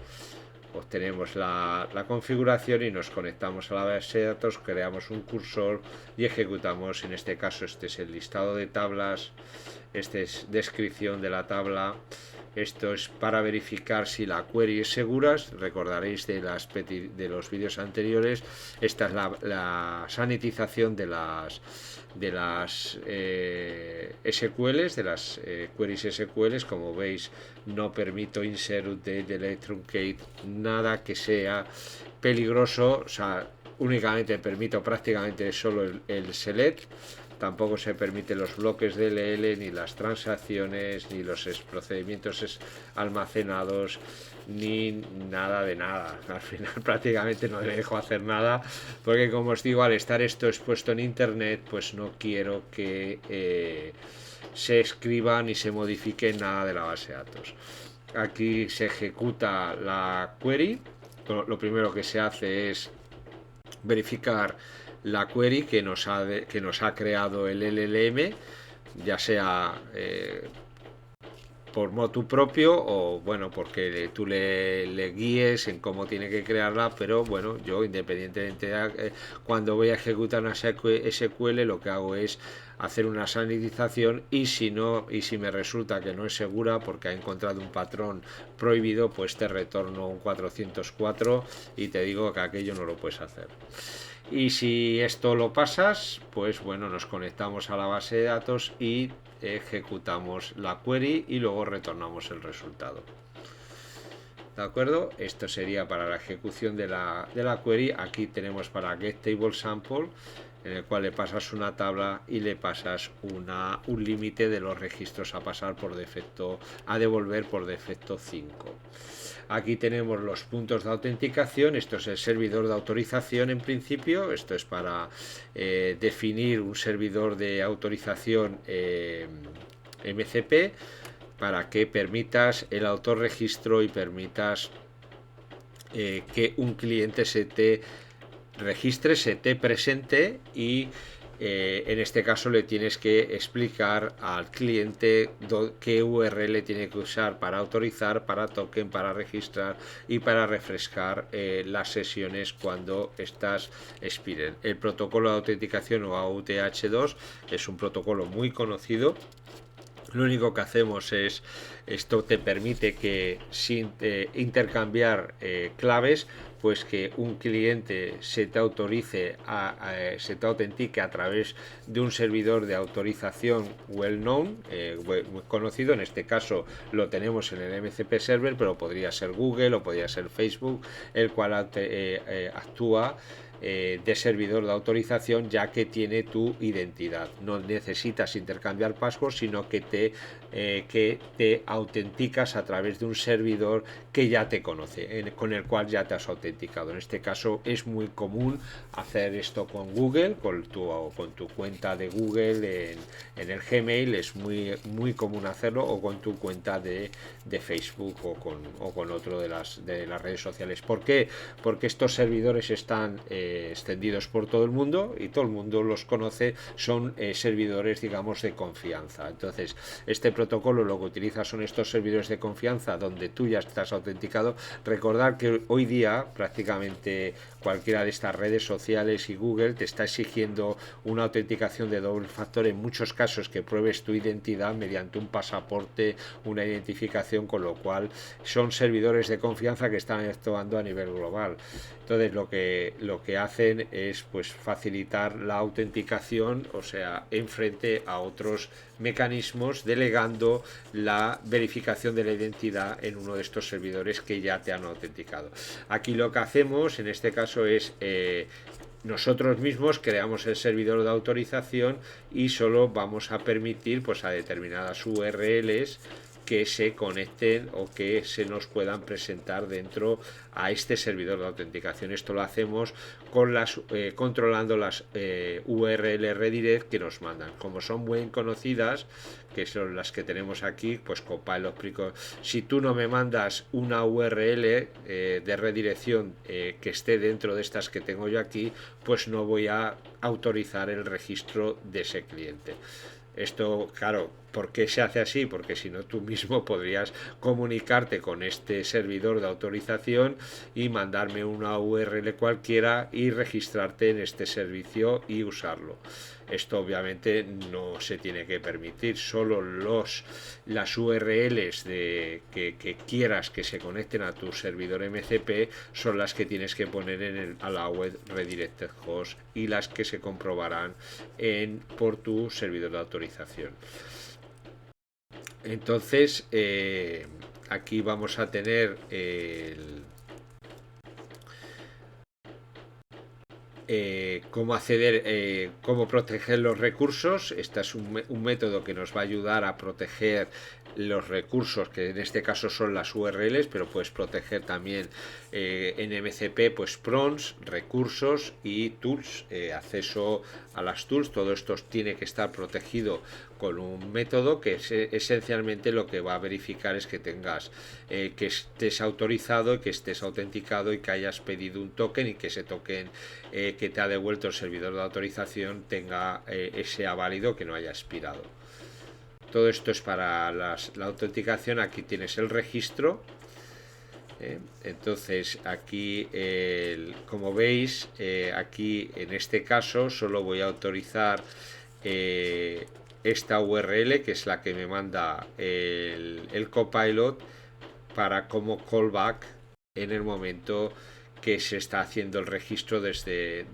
Obtenemos la configuración y nos conectamos a la base de datos, creamos un cursor y ejecutamos. En este caso este es el listado de tablas, este es descripción de la tabla. Esto es para verificar si la query es segura. Recordaréis de los vídeos anteriores, esta es la sanitización de las SQLs, de las queries SQLs. Como veis, no permito insert, update, delete, truncate, nada que sea peligroso. O sea, únicamente permito prácticamente solo el select. Tampoco se permiten los bloques DLL, ni las transacciones, ni los procedimientos almacenados, ni nada de nada. Al final prácticamente no le dejo hacer nada, porque como os digo, al estar esto expuesto en internet, pues no quiero que se escriba ni se modifique nada de la base de datos. Aquí se ejecuta la query. Lo primero que se hace es verificar la query que nos ha creado el LLM, ya sea por motu propio o bueno porque tú le guíes en cómo tiene que crearla. Pero bueno, yo independientemente de cuando voy a ejecutar una SQL, lo que hago es hacer una sanitización, y si me resulta que no es segura porque ha encontrado un patrón prohibido, pues te retorno un 404 y te digo que aquello no lo puedes hacer. Y si esto lo pasas, pues bueno, nos conectamos a la base de datos y ejecutamos la query y luego retornamos el resultado. ¿De acuerdo? Esto sería para la ejecución de la query. Aquí tenemos para getTableSample, en el cual le pasas una tabla y le pasas un límite de los registros a pasar por defecto, a devolver por defecto 5. Aquí tenemos los puntos de autenticación. Esto es el servidor de autorización en principio. Esto es para definir un servidor de autorización MCP. para que permitas el autorregistro y permitas que un cliente se te registre, se te presente y en este caso le tienes que explicar al cliente qué URL tiene que usar para autorizar, para token, para registrar y para refrescar las sesiones cuando estas expiren. El protocolo de autenticación o AUTH2 es un protocolo muy conocido. Lo único que hacemos es, esto te permite que sin intercambiar claves, pues que un cliente se te autorice, se te autentique a través de un servidor de autorización well known, muy conocido. En este caso lo tenemos en el MCP Server, pero podría ser Google o podría ser Facebook, el cual actúa de servidor de autorización, ya que tiene tu identidad. No necesitas intercambiar passwords, sino que te autenticas a través de un servidor que ya te conoce, con el cual ya te has autenticado. En este caso es muy común hacer esto con Google, con tu cuenta de Google en el Gmail, es muy común hacerlo, o con tu cuenta de Facebook o con otro de las redes sociales. ¿Por qué? Porque estos servidores están extendidos por todo el mundo y todo el mundo los conoce, son servidores, digamos, de confianza. Entonces, este protocolo lo que utiliza son estos servidores de confianza donde tú ya estás autenticado. Recordar que hoy día prácticamente cualquiera de estas redes sociales y Google te está exigiendo una autenticación de doble factor, en muchos casos que pruebes tu identidad mediante un pasaporte, una identificación, con lo cual son servidores de confianza que están actuando a nivel global. Entonces lo que hacen es pues facilitar la autenticación, o sea, en frente a otros mecanismos, delegando la verificación de la identidad en uno de estos servidores que ya te han autenticado. Aquí lo que hacemos en este caso es nosotros mismos creamos el servidor de autorización y solo vamos a permitir pues a determinadas URLs que se conecten o que se nos puedan presentar dentro a este servidor de autenticación. Esto lo hacemos con controlando las URL redirect que nos mandan. Como son muy conocidas, que son las que tenemos aquí, pues Copilot. Si tú no me mandas una URL de redirección que esté dentro de estas que tengo yo aquí, pues no voy a autorizar el registro de ese cliente. Esto, claro, ¿por qué se hace así? Porque si no, tú mismo podrías comunicarte con este servidor de autorización y mandarme una URL cualquiera y registrarte en este servicio y usarlo. Esto obviamente no se tiene que permitir, solo las URLs que quieras que se conecten a tu servidor MCP son las que tienes que poner en a la web Redirected Host y las que se comprobarán por tu servidor de autorización. Entonces, aquí vamos a tener cómo acceder, cómo proteger los recursos. Este es un método que nos va a ayudar a proteger los recursos, que en este caso son las URLs, pero puedes proteger también en MCP pues prompts, recursos y tools, acceso a las tools. Todo esto tiene que estar protegido con un método que esencialmente lo que va a verificar es que tengas que estés autorizado y que estés autenticado y que hayas pedido un token y que ese token que te ha devuelto el servidor de autorización sea válido, que no haya expirado. Todo esto es para la autenticación. Aquí tienes el registro. Entonces aquí como veis aquí en este caso solo voy a autorizar esta URL, que es la que me manda el Copilot para como callback en el momento que se está haciendo el registro desde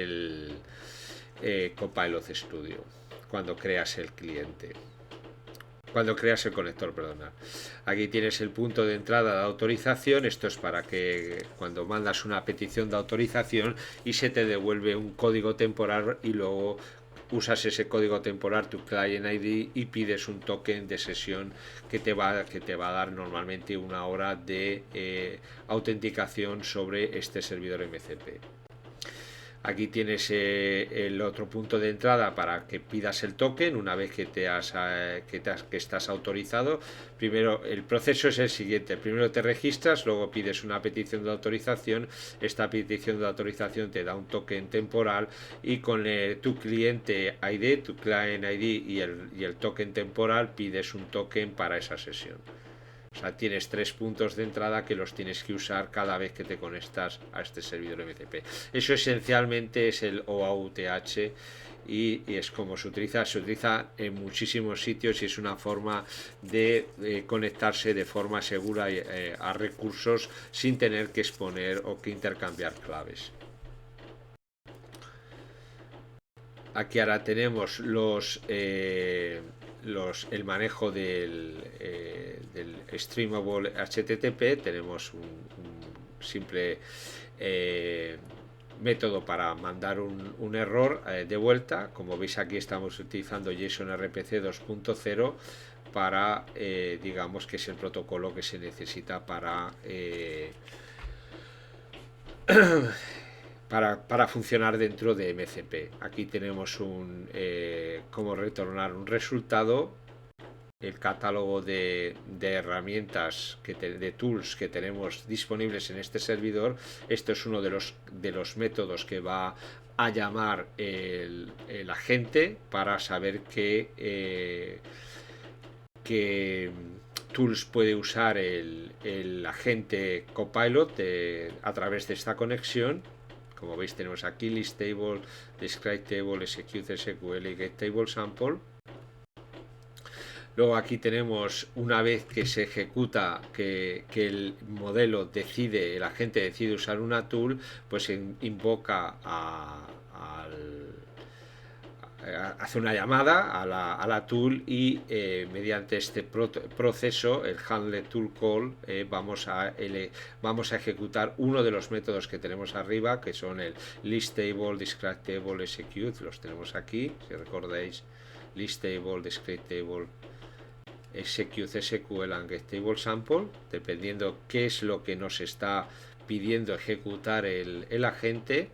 el Copilot Studio, cuando creas el cliente. Cuando creas el conector, perdona. Aquí tienes el punto de entrada de autorización. Esto es para que cuando mandas una petición de autorización y se te devuelve un código temporal y luego usas ese código temporal, tu client ID, y pides un token de sesión que te va a dar normalmente una hora de autenticación sobre este servidor MCP. Aquí tienes el otro punto de entrada para que pidas el token una vez que estás autorizado. Primero, el proceso es el siguiente: primero te registras, luego pides una petición de autorización. Esta petición de autorización te da un token temporal, y con tu cliente ID, tu client ID y el token temporal, pides un token para esa sesión. O sea, tienes 3 puntos de entrada que los tienes que usar cada vez que te conectas a este servidor MCP. Eso esencialmente es el OAuth, y es como se utiliza. Se utiliza en muchísimos sitios y es una forma de conectarse de forma segura a recursos sin tener que exponer o que intercambiar claves. Aquí ahora tenemos el manejo del streamable HTTP. Tenemos un simple método para mandar un error de vuelta. Como veis, aquí estamos utilizando JSON RPC 2.0 para, digamos que es el protocolo que se necesita para funcionar dentro de MCP. Aquí tenemos cómo retornar un resultado, el catálogo de herramientas, de tools que tenemos disponibles en este servidor. Esto es uno de los métodos que va a llamar el agente para saber qué tools puede usar el agente Copilot a través de esta conexión. Como veis, tenemos aquí list table, describe table, execute SQL y get table sample. Luego aquí tenemos, una vez que se ejecuta, que el modelo decide, el agente decide usar una tool, pues invoca hace una llamada a la tool, y mediante este proceso, el handle tool call, vamos a ejecutar uno de los métodos que tenemos arriba, que son el list table, describe table, execute. Los tenemos aquí, si recordáis: list table, describe table, execute SQL and get table sample, dependiendo qué es lo que nos está pidiendo ejecutar el agente.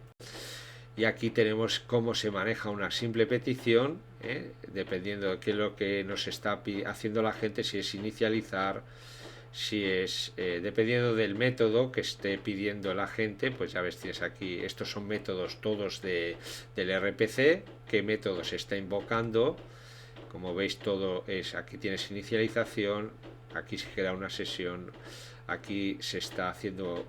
Y aquí tenemos cómo se maneja una simple petición, dependiendo de qué es lo que nos está haciendo la gente, si es inicializar, si es dependiendo del método que esté pidiendo la gente. Pues ya ves, tienes aquí, estos son métodos todos del RPC, qué método se está invocando. Como veis, todo es, aquí tienes inicialización, aquí se crea una sesión, aquí se está haciendo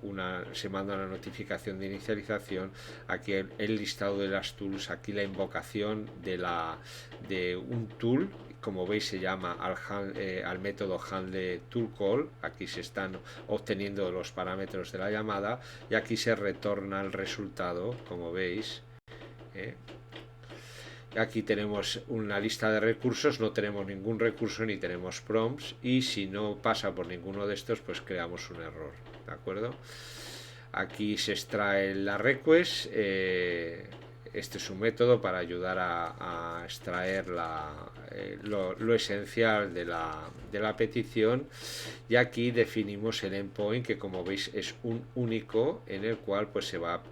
se manda una notificación de inicialización, aquí el listado de las tools, aquí la invocación de un tool. Como veis, se llama al método handle tool call. Aquí se están obteniendo los parámetros de la llamada y aquí se retorna el resultado, como veis. Aquí tenemos una lista de recursos, no tenemos ningún recurso ni tenemos prompts, y si no pasa por ninguno de estos, pues creamos un error, ¿de acuerdo? Aquí se extrae la request. Este es un método para ayudar a extraer lo esencial de la petición, y aquí definimos el endpoint, que como veis es un único, en el cual pues se va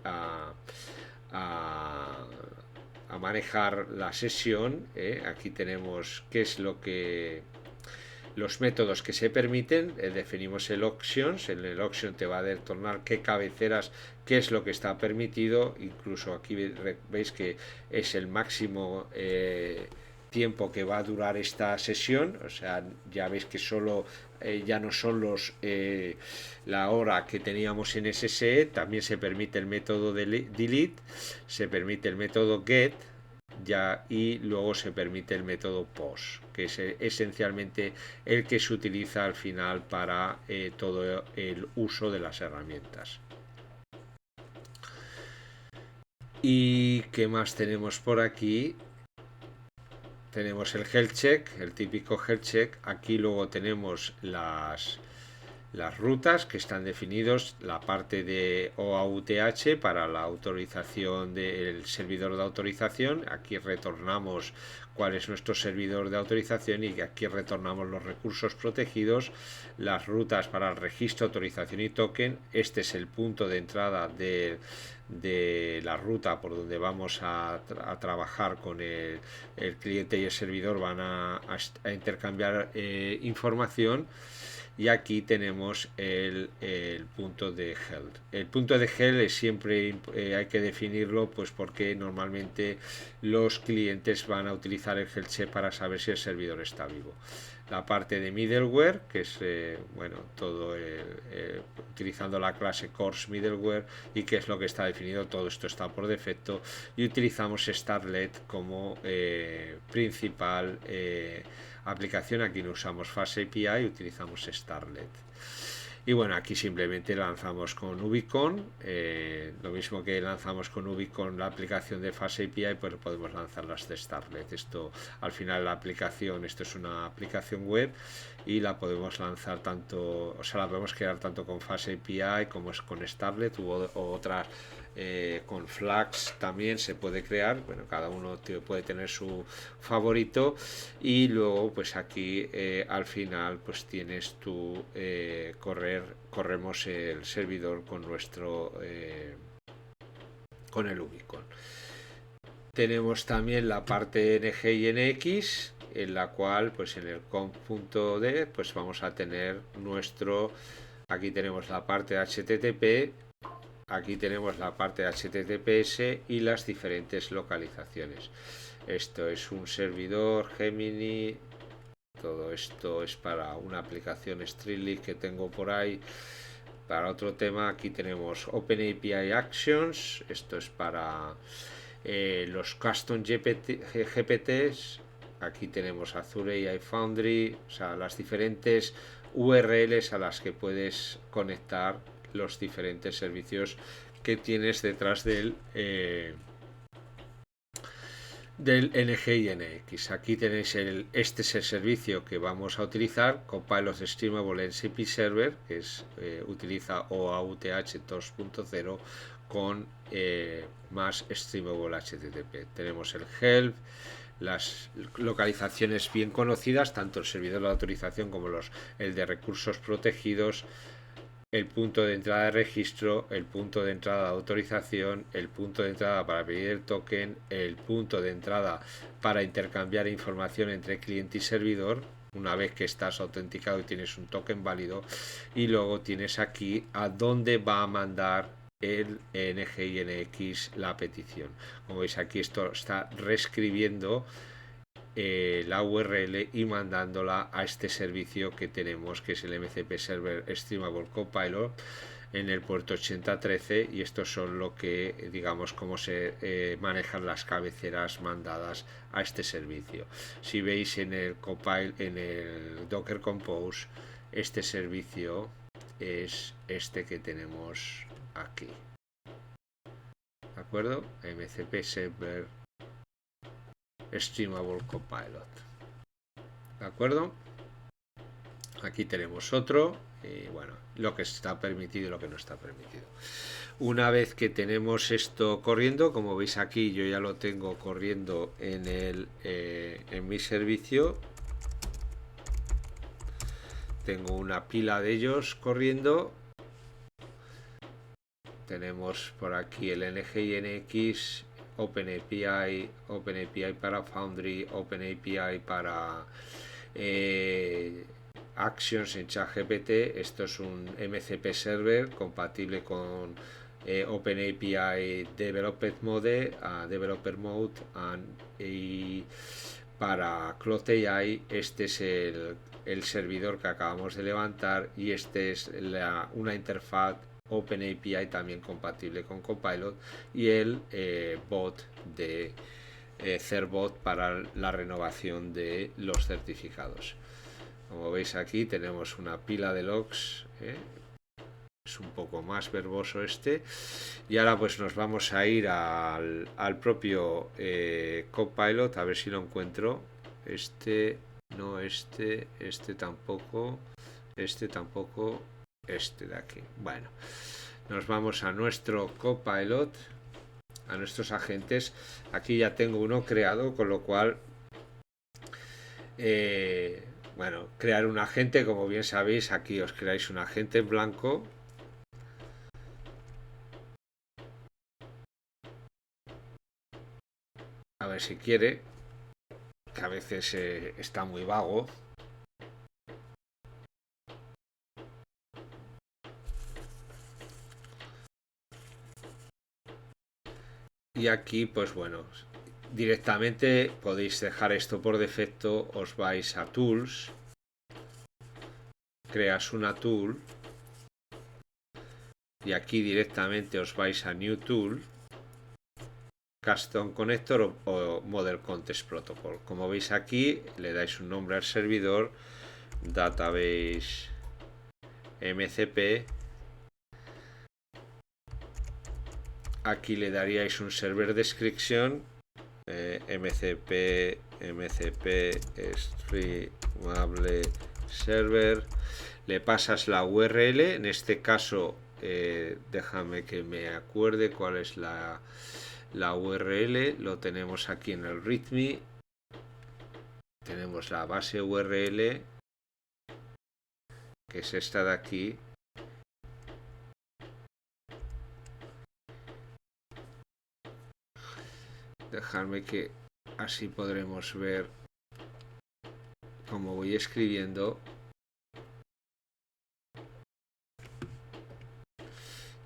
a manejar la sesión. Aquí tenemos qué es los métodos que se permiten. Definimos el options. En el option te va a retornar qué cabeceras, qué es lo que está permitido. Incluso aquí veis que es el máximo tiempo que va a durar esta sesión. O sea, ya veis que solo ya no son la hora que teníamos en SSE. También se permite el método delete, se permite el método get, y luego se permite el método post, que es esencialmente el que se utiliza al final para todo el uso de las herramientas. ¿Y qué más tenemos por aquí? Tenemos el health check, el típico health check. Aquí luego tenemos las rutas que están definidos, la parte de OAuth para la autorización del servidor de autorización. Aquí retornamos cuál es nuestro servidor de autorización y aquí retornamos los recursos protegidos, las rutas para el registro, autorización y token. Este es el punto de entrada de la ruta por donde vamos a trabajar con el cliente y el servidor, van a intercambiar información. Y aquí tenemos el punto de held. El punto de held es siempre hay que definirlo, pues porque normalmente los clientes van a utilizar el held check para saber si el servidor está vivo. La parte de middleware, que es bueno, todo utilizando la clase course middleware, y que es lo que está definido. Todo esto está por defecto y utilizamos Starlet como principal aplicación. Aquí no usamos Fast API, utilizamos Starlet. Y bueno, aquí simplemente lanzamos con Ubicon, lo mismo que lanzamos con Ubicon la aplicación de Fast API, pues podemos lanzar las de Starlet. Esto al final la aplicación, esto es una aplicación web y la podemos lanzar tanto, o sea, la podemos crear tanto con Fast API como es con Starlet o otras. Con Flags también se puede crear. Bueno, cada uno puede tener su favorito. Y luego pues aquí al final pues tienes tu corremos el servidor con nuestro con el Ubicon. Tenemos también la parte NG y NX, en la cual pues en el conf.d pues vamos a tener nuestro, aquí tenemos la parte de HTTP, aquí tenemos la parte de HTTPS y las diferentes localizaciones. Esto es un servidor Gemini, todo esto es para una aplicación Streamlit que tengo por ahí. Para otro tema, aquí tenemos OpenAPI Actions, esto es para los custom GPTs. Aquí tenemos Azure AI Foundry, o sea, las diferentes URLs a las que puedes conectar los diferentes servicios que tienes detrás del NG y NX. Aquí tenéis este es el servicio que vamos a utilizar, Copilot Streamable MCP Server, que es, utiliza OAuth 2.0 con más Streamable HTTP. Tenemos el help, las localizaciones bien conocidas, tanto el servidor de autorización como el de recursos protegidos, el punto de entrada de registro, el punto de entrada de autorización, el punto de entrada para pedir el token, el punto de entrada para intercambiar información entre cliente y servidor una vez que estás autenticado y tienes un token válido, y luego tienes aquí a dónde va a mandar el NG y NX la petición. Como veis aquí esto está reescribiendo la URL y mandándola a este servicio que tenemos, que es el MCP Server Streamable Copilot, en el puerto 8013, y estos son lo que, digamos, cómo se manejan las cabeceras mandadas a este servicio. Si veis en el en el Docker Compose, este servicio es este que tenemos aquí, ¿de acuerdo? MCP Server Streamable Copilot, ¿de acuerdo? Aquí tenemos otro, bueno, lo que está permitido y lo que no está permitido. Una vez que tenemos esto corriendo, como veis aquí, yo ya lo tengo corriendo en mi servicio. Tengo una pila de ellos corriendo. Tenemos por aquí el NG y NX, OpenAPI para Foundry, OpenAPI para Actions en ChatGPT. Esto es un MCP Server compatible con OpenAPI Developer Mode, y para Cloud AI este es el servidor que acabamos de levantar, y este es una interfaz OpenAPI también compatible con Copilot, y el bot de Certbot para la renovación de los certificados. Como veis aquí tenemos una pila de logs, es un poco más verboso este, y ahora pues nos vamos a ir al propio Copilot, a ver si lo encuentro. Este no, este tampoco, este tampoco, este de aquí. Bueno, nos vamos a nuestro Copilot, a nuestros agentes. Aquí ya tengo uno creado, con lo cual bueno, crear un agente, como bien sabéis, aquí os creáis un agente en blanco. A ver si quiere, que a veces está muy vago. Y aquí, pues bueno, directamente podéis dejar esto por defecto, os vais a Tools, creas una tool y aquí directamente os vais a New Tool, Custom Connector o Model Context Protocol. Como veis aquí, le dais un nombre al servidor, Database MCP. Aquí le daríais un server description, MCP Streamable Server. Le pasas la URL, en este caso déjame que me acuerde cuál es la URL. Lo tenemos aquí en el README, tenemos la base URL, que es esta de aquí. Dejadme que así podremos ver cómo voy escribiendo.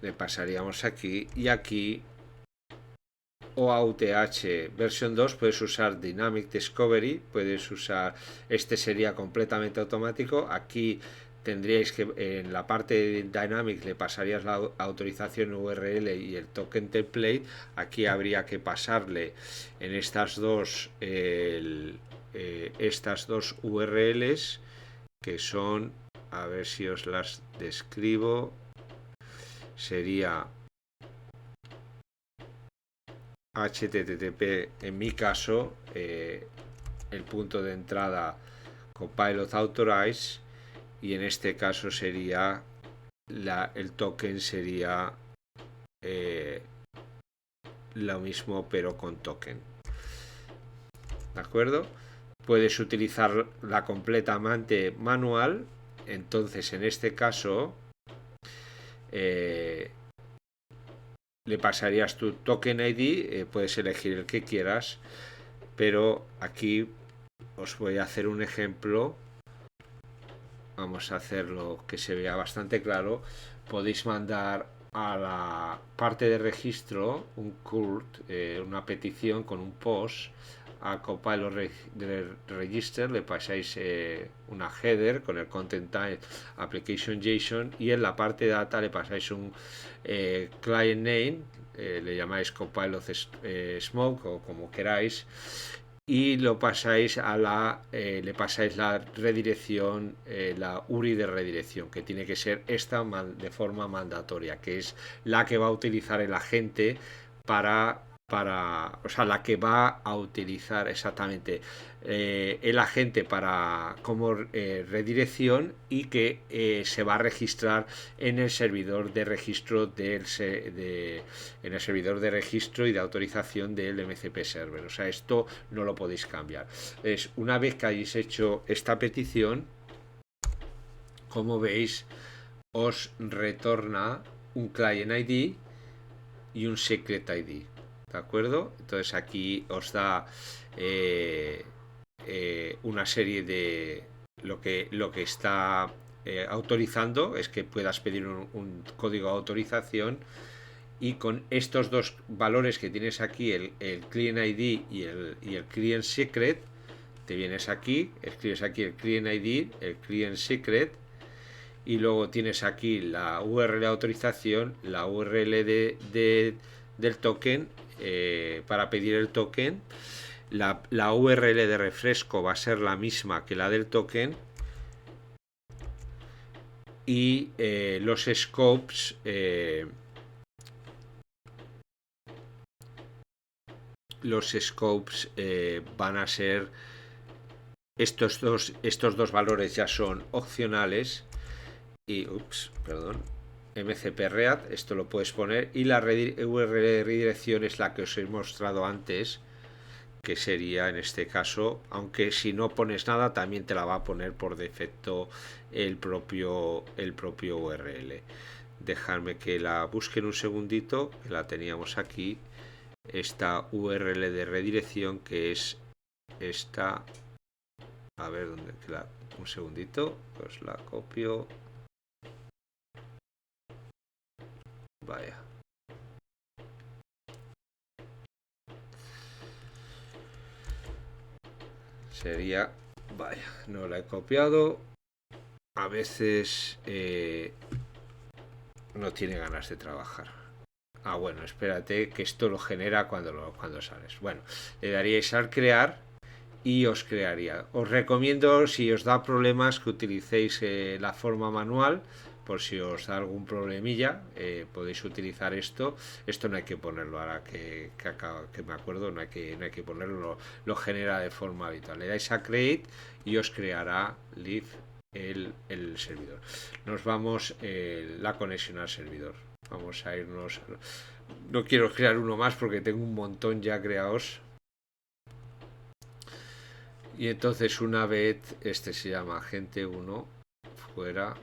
Le pasaríamos aquí y aquí OAuth versión 2 puedes usar Dynamic Discovery, puedes usar, este sería completamente automático. Aquí tendríais que en la parte de Dynamic le pasarías la autorización URL y el token template. Aquí habría que pasarle en estas dos URLs, que son, a ver si os las describo, sería HTTP, en mi caso, el punto de entrada Copilot Authorize, y en este caso sería el token sería lo mismo pero con token. ¿De acuerdo? Puedes utilizarla completamente manual. Entonces en este caso le pasarías tu token ID, puedes elegir el que quieras, pero aquí os voy a hacer un ejemplo. Vamos a hacerlo que se vea bastante claro. Podéis mandar a la parte de registro un CURT, una petición con un post a Copilot Register. Le pasáis una header con el content type application JSON y en la parte de data le pasáis un client name, le llamáis Copilot Smoke o como queráis, y lo pasáis a le pasáis la redirección, la URI de redirección, que tiene que ser esta de forma mandatoria, que es la que va a utilizar el agente o sea, la que va a utilizar exactamente el agente como redirección, y que se va a registrar en el servidor de registro en el servidor de registro y de autorización del MCP server. O sea, esto no lo podéis cambiar. Una vez que hayáis hecho esta petición, como veis, os retorna un client ID y un secret ID. ¿De acuerdo? Entonces aquí os da una serie de lo que está autorizando es que puedas pedir un código de autorización, y con estos dos valores que tienes aquí, el client ID y el client secret, te vienes aquí, escribes aquí el client ID, el client secret, y luego tienes aquí la URL de autorización, la URL del token, para pedir el token. La URL de refresco va a ser la misma que la del token, y los scopes van a ser estos dos valores, ya son opcionales, y, perdón, MCP Read, esto lo puedes poner, y la URL de redirección es la que os he mostrado antes, que sería en este caso, aunque si no pones nada también te la va a poner por defecto el propio URL. Dejadme que la busquen un segundito, que la teníamos aquí, esta URL de redirección, que es esta, a ver dónde queda, un segundito, pues la copio, vaya, sería, vaya, no la he copiado, a veces no tiene ganas de trabajar. Ah, bueno, espérate que esto lo genera cuando sales. Bueno, le daríais al crear y os crearía. Os recomiendo, si os da problemas, que utilicéis la forma manual. Por si os da algún problemilla, podéis utilizar esto. Esto no hay que ponerlo, ahora que me acuerdo, no hay que ponerlo, lo genera de forma habitual. Le dais a create y os creará live el servidor. Nos vamos la conexión al servidor. Vamos a irnos. No quiero crear uno más porque tengo un montón ya creados. Y entonces una vez, este se llama agente 1, fuera.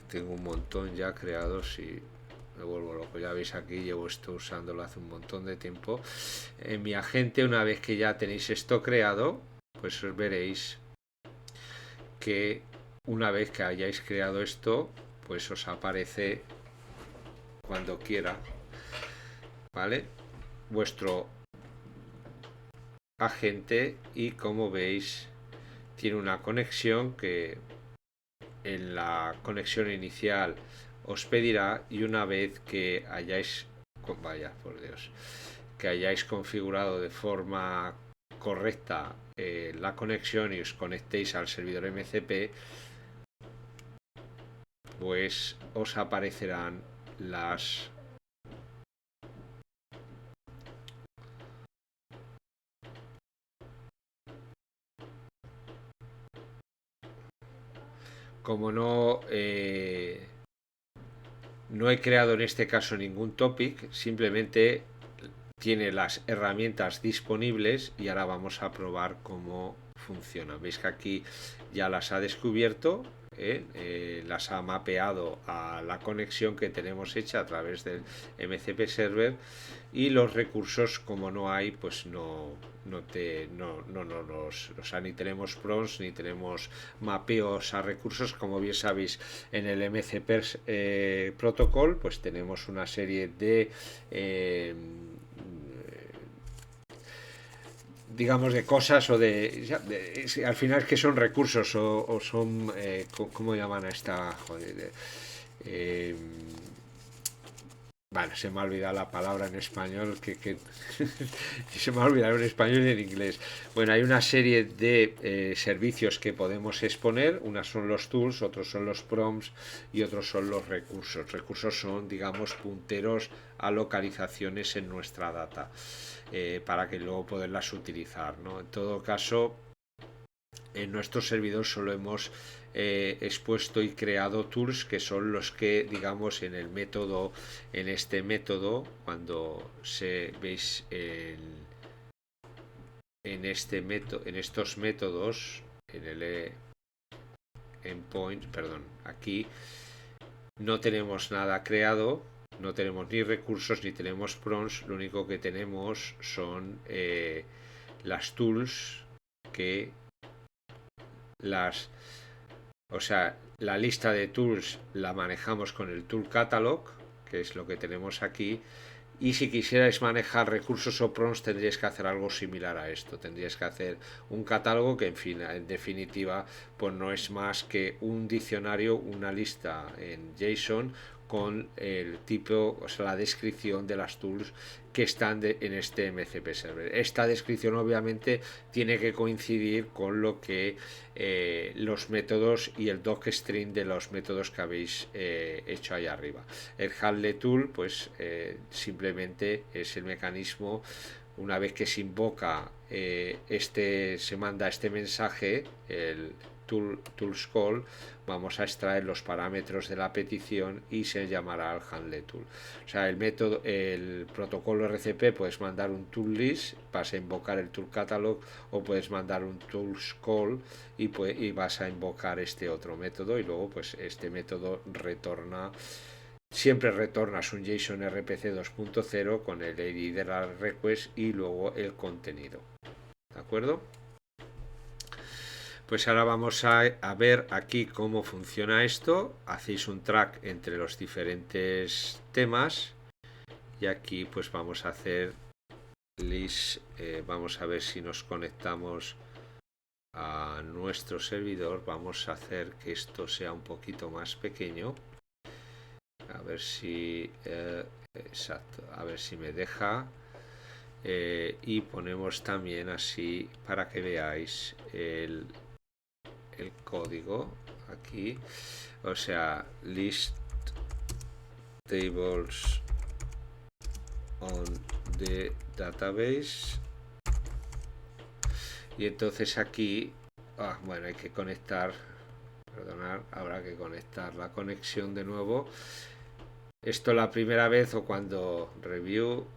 Tengo un montón ya creados y me vuelvo loco. Ya veis aquí, llevo esto usándolo hace un montón de tiempo. En mi agente, una vez que ya tenéis esto creado, pues os veréis que una vez que hayáis creado esto, pues os aparece cuando quiera, ¿vale? Vuestro agente, y como veis tiene una conexión que en la conexión inicial os pedirá, y una vez que hayáis, vaya por Dios, que hayáis configurado de forma correcta la conexión y os conectéis al servidor MCP, pues os aparecerán las como no he creado en este caso ningún topic, simplemente tiene las herramientas disponibles y ahora vamos a probar cómo funciona. Veis que aquí ya las ha descubierto, las ha mapeado a la conexión que tenemos hecha a través del MCP Server, y los recursos, como no hay, pues o sea, ni tenemos prompts ni tenemos mapeos a recursos. Como bien sabéis, en el MCP protocol pues tenemos una serie de digamos de cosas o al final que son recursos o son ¿cómo llaman a esta joder, bueno, se me ha olvidado la palabra en español que se me ha olvidado en español y en inglés. Bueno, hay una serie de servicios que podemos exponer. Unas son los tools, otros son los prompts y otros son los recursos. Recursos son, digamos, punteros a localizaciones en nuestra data para que luego poderlas utilizar, ¿no? En todo caso, en nuestro servidor solo hemos expuesto y creado tools, que son los que, digamos, en este método, cuando veis en estos métodos, en el endpoint, perdón, aquí no tenemos nada creado, no tenemos ni recursos ni tenemos prompts. Lo único que tenemos son las tools que o sea, la lista de tools la manejamos con el tool catalog, que es lo que tenemos aquí. Y si quisierais manejar recursos o prompts, tendríais que hacer algo similar a esto. Tendríais que hacer un catálogo que, en definitiva, pues no es más que un diccionario, una lista en JSON con el tipo, o sea, la descripción de las tools que están en este MCP Server. Esta descripción obviamente tiene que coincidir con lo que los métodos y el docstring de los métodos que habéis hecho ahí arriba. El handle tool, pues simplemente es el mecanismo. Una vez que se invoca se manda este mensaje, tools call, vamos a extraer los parámetros de la petición y se llamará al handle tool. O sea, el protocolo RCP puedes mandar un tool list, vas a invocar el tool catalog, o puedes mandar un tools call y vas a invocar este otro método, y luego pues este método siempre retornas un JSON RPC 2.0 con el ID de la request y luego el contenido. ¿De acuerdo? Pues ahora vamos a ver aquí cómo funciona esto. Hacéis un track entre los diferentes temas y aquí pues vamos a hacer list. Vamos a ver si nos conectamos a nuestro servidor. Vamos a hacer que esto sea un poquito más pequeño. A ver si exacto, a ver si me deja. Y ponemos también así para que veáis el código aquí, o sea, list tables on the database, y entonces aquí bueno, hay que conectar, perdonad, habrá que conectar la conexión de nuevo. Esto la primera vez o cuando review,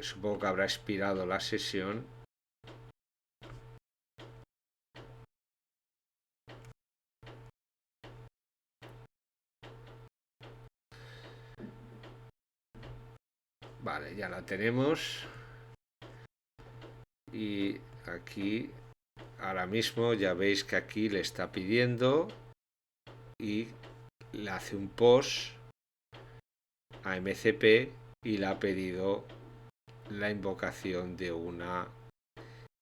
supongo que habrá expirado la sesión. Vale, ya la tenemos. Y aquí ahora mismo ya veis que aquí le está pidiendo y le hace un post a MCP y le ha pedido la invocación de una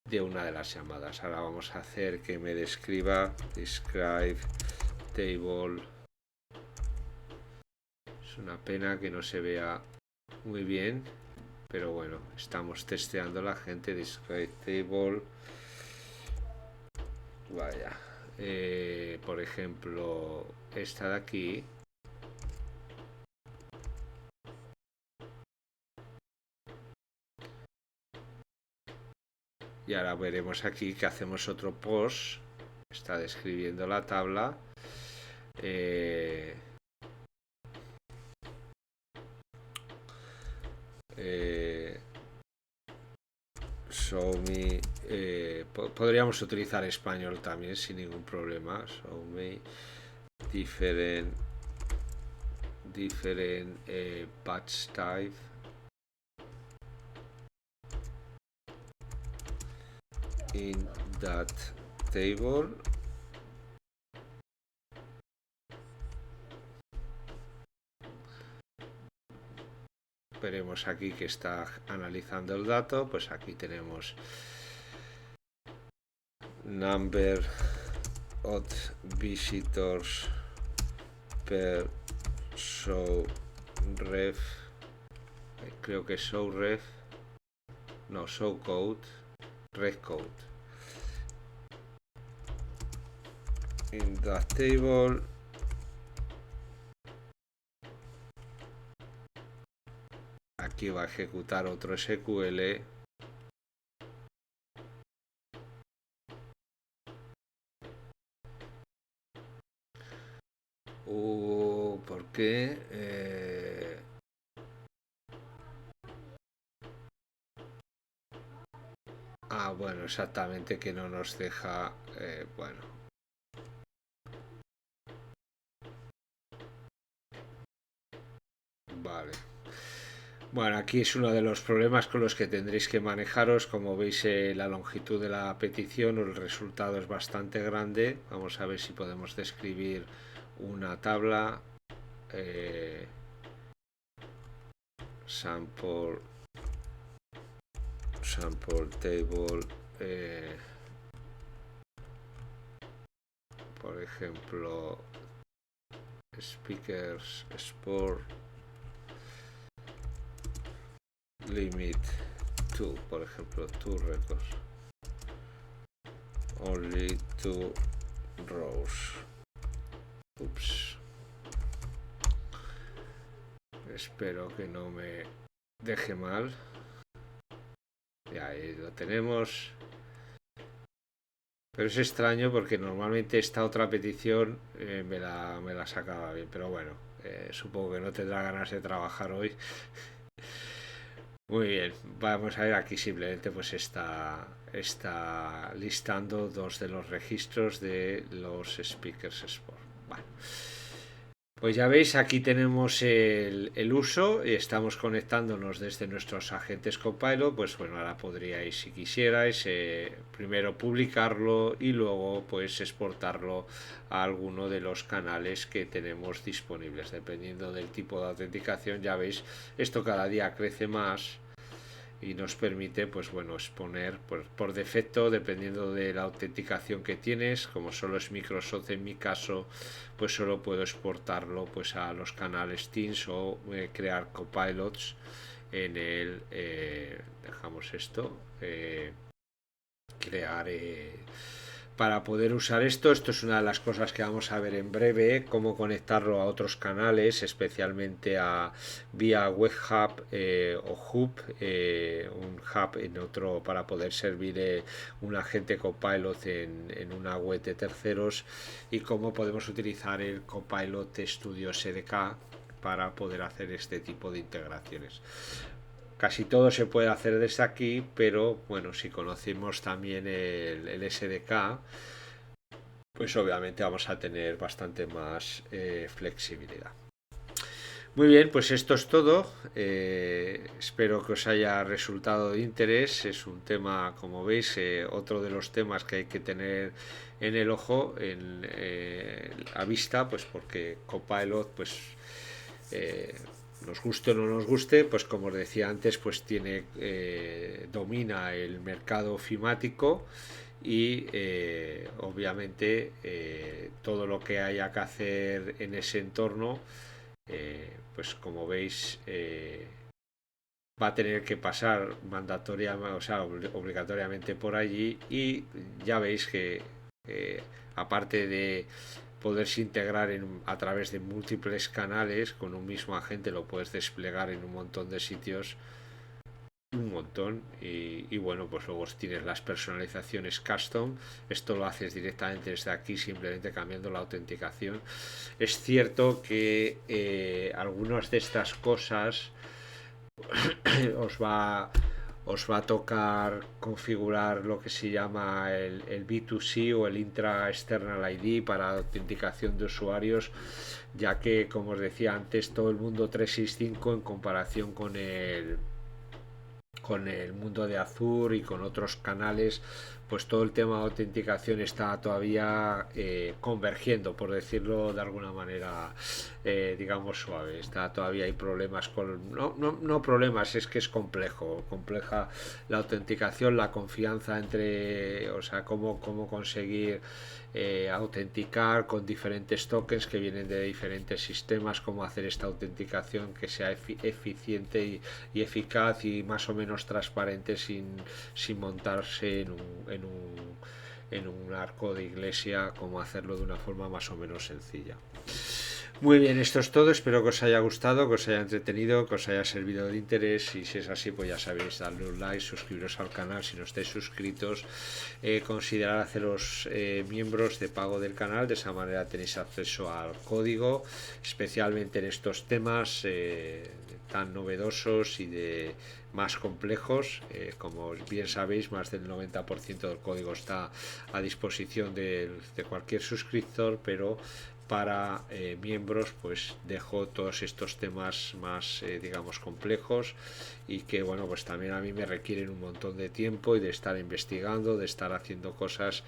de las llamadas. Ahora vamos a hacer que me describa describe table. Es una pena que no se vea muy bien, pero bueno, estamos testeando la gente. Describe table, vaya, por ejemplo esta de aquí. Y ahora veremos aquí que hacemos otro post. Está describiendo la tabla. Show me. Podríamos utilizar español también sin ningún problema. Show me different patch type. In that table. Veremos aquí que está analizando el dato. Pues aquí tenemos number of visitors per show ref. Creo que show ref. No, show code. Red code. In that table. Aquí va a ejecutar otro SQL. ¿Por qué? Bueno, exactamente, que no nos deja. Bueno. Vale. Bueno, aquí es uno de los problemas con los que tendréis que manejaros. Como veis, la longitud de la petición o el resultado es bastante grande. Vamos a ver si podemos describir una tabla. Sample table. Por ejemplo, speakers sport limit 2, por ejemplo, 2 records, only 2 rows. Ups, espero que no me deje mal. Y ahí lo tenemos. Pero es extraño porque normalmente esta otra petición me la sacaba bien, pero bueno, supongo que no tendrá ganas de trabajar hoy. Muy bien, vamos a ver aquí simplemente pues está listando dos de los registros de los speakers Sport. Bueno, pues ya veis, aquí tenemos el uso y estamos conectándonos desde nuestros agentes Copilot. Pues bueno, ahora podríais, si quisierais, primero publicarlo y luego pues exportarlo a alguno de los canales que tenemos disponibles. Dependiendo del tipo de autenticación, ya veis, esto cada día crece más y nos permite pues bueno exponer por defecto, dependiendo de la autenticación que tienes, como solo es Microsoft en mi caso, pues solo puedo exportarlo pues a los canales Teams o crear copilots en el dejamos esto crear para poder usar esto es una de las cosas que vamos a ver en breve, cómo conectarlo a otros canales, especialmente a vía web hub o hub, un hub en otro para poder servir un agente copilot en una web de terceros, y cómo podemos utilizar el Copilot Studio SDK para poder hacer este tipo de integraciones. Casi todo se puede hacer desde aquí, pero bueno, si conocemos también el SDK, pues obviamente vamos a tener bastante más flexibilidad. Muy bien, pues esto es todo. Espero que os haya resultado de interés. Es un tema, como veis, otro de los temas que hay que tener en el ojo, a vista, pues porque Copilot, pues nos guste o no nos guste, pues como os decía antes, pues domina el mercado ofimático y obviamente todo lo que haya que hacer en ese entorno, pues como veis, va a tener que pasar mandatoriamente, o sea, obligatoriamente por allí, y ya veis que aparte de poderse integrar a través de múltiples canales con un mismo agente, lo puedes desplegar en un montón de sitios, un montón, y bueno, pues luego tienes las personalizaciones custom. Esto lo haces directamente desde aquí, simplemente cambiando la autenticación. Es cierto que algunas de estas cosas os va os va a tocar configurar lo que se llama el B2C o el Intra External ID para autenticación de usuarios, ya que, como os decía antes, todo el mundo 365 en comparación con el mundo de Azure y con otros canales, pues todo el tema de autenticación está todavía convergiendo, por decirlo de alguna manera, digamos suave. Está todavía hay problemas no problemas, es que es compleja la autenticación, la confianza entre, o sea, cómo conseguir autenticar con diferentes tokens que vienen de diferentes sistemas, cómo hacer esta autenticación que sea eficiente y eficaz y más o menos transparente sin montarse en un arco de iglesia, como hacerlo de una forma más o menos sencilla. Muy bien, esto es todo. Espero que os haya gustado, que os haya entretenido, que os haya servido de interés. Y si es así, pues ya sabéis, darle un like, suscribiros al canal si no estáis suscritos, considerar haceros miembros de pago del canal. De esa manera tenéis acceso al código, especialmente en estos temas tan novedosos y de más complejos. Como bien sabéis, más del 90% del código está a disposición de cualquier suscriptor, pero para miembros pues dejo todos estos temas más digamos complejos, y que bueno, pues también a mí me requieren un montón de tiempo y de estar investigando, de estar haciendo cosas,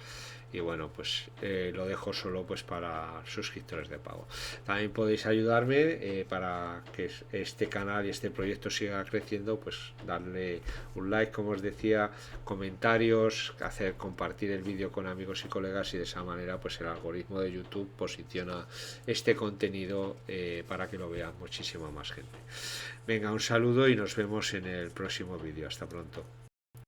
y bueno, pues lo dejo solo pues para suscriptores de pago. También podéis ayudarme para que este canal y este proyecto siga creciendo, pues darle un like, como os decía, comentarios, compartir el vídeo con amigos y colegas, y de esa manera pues el algoritmo de YouTube posiciona este contenido para que lo vea muchísima más gente. Venga, un saludo y nos vemos en el próximo vídeo. Hasta pronto.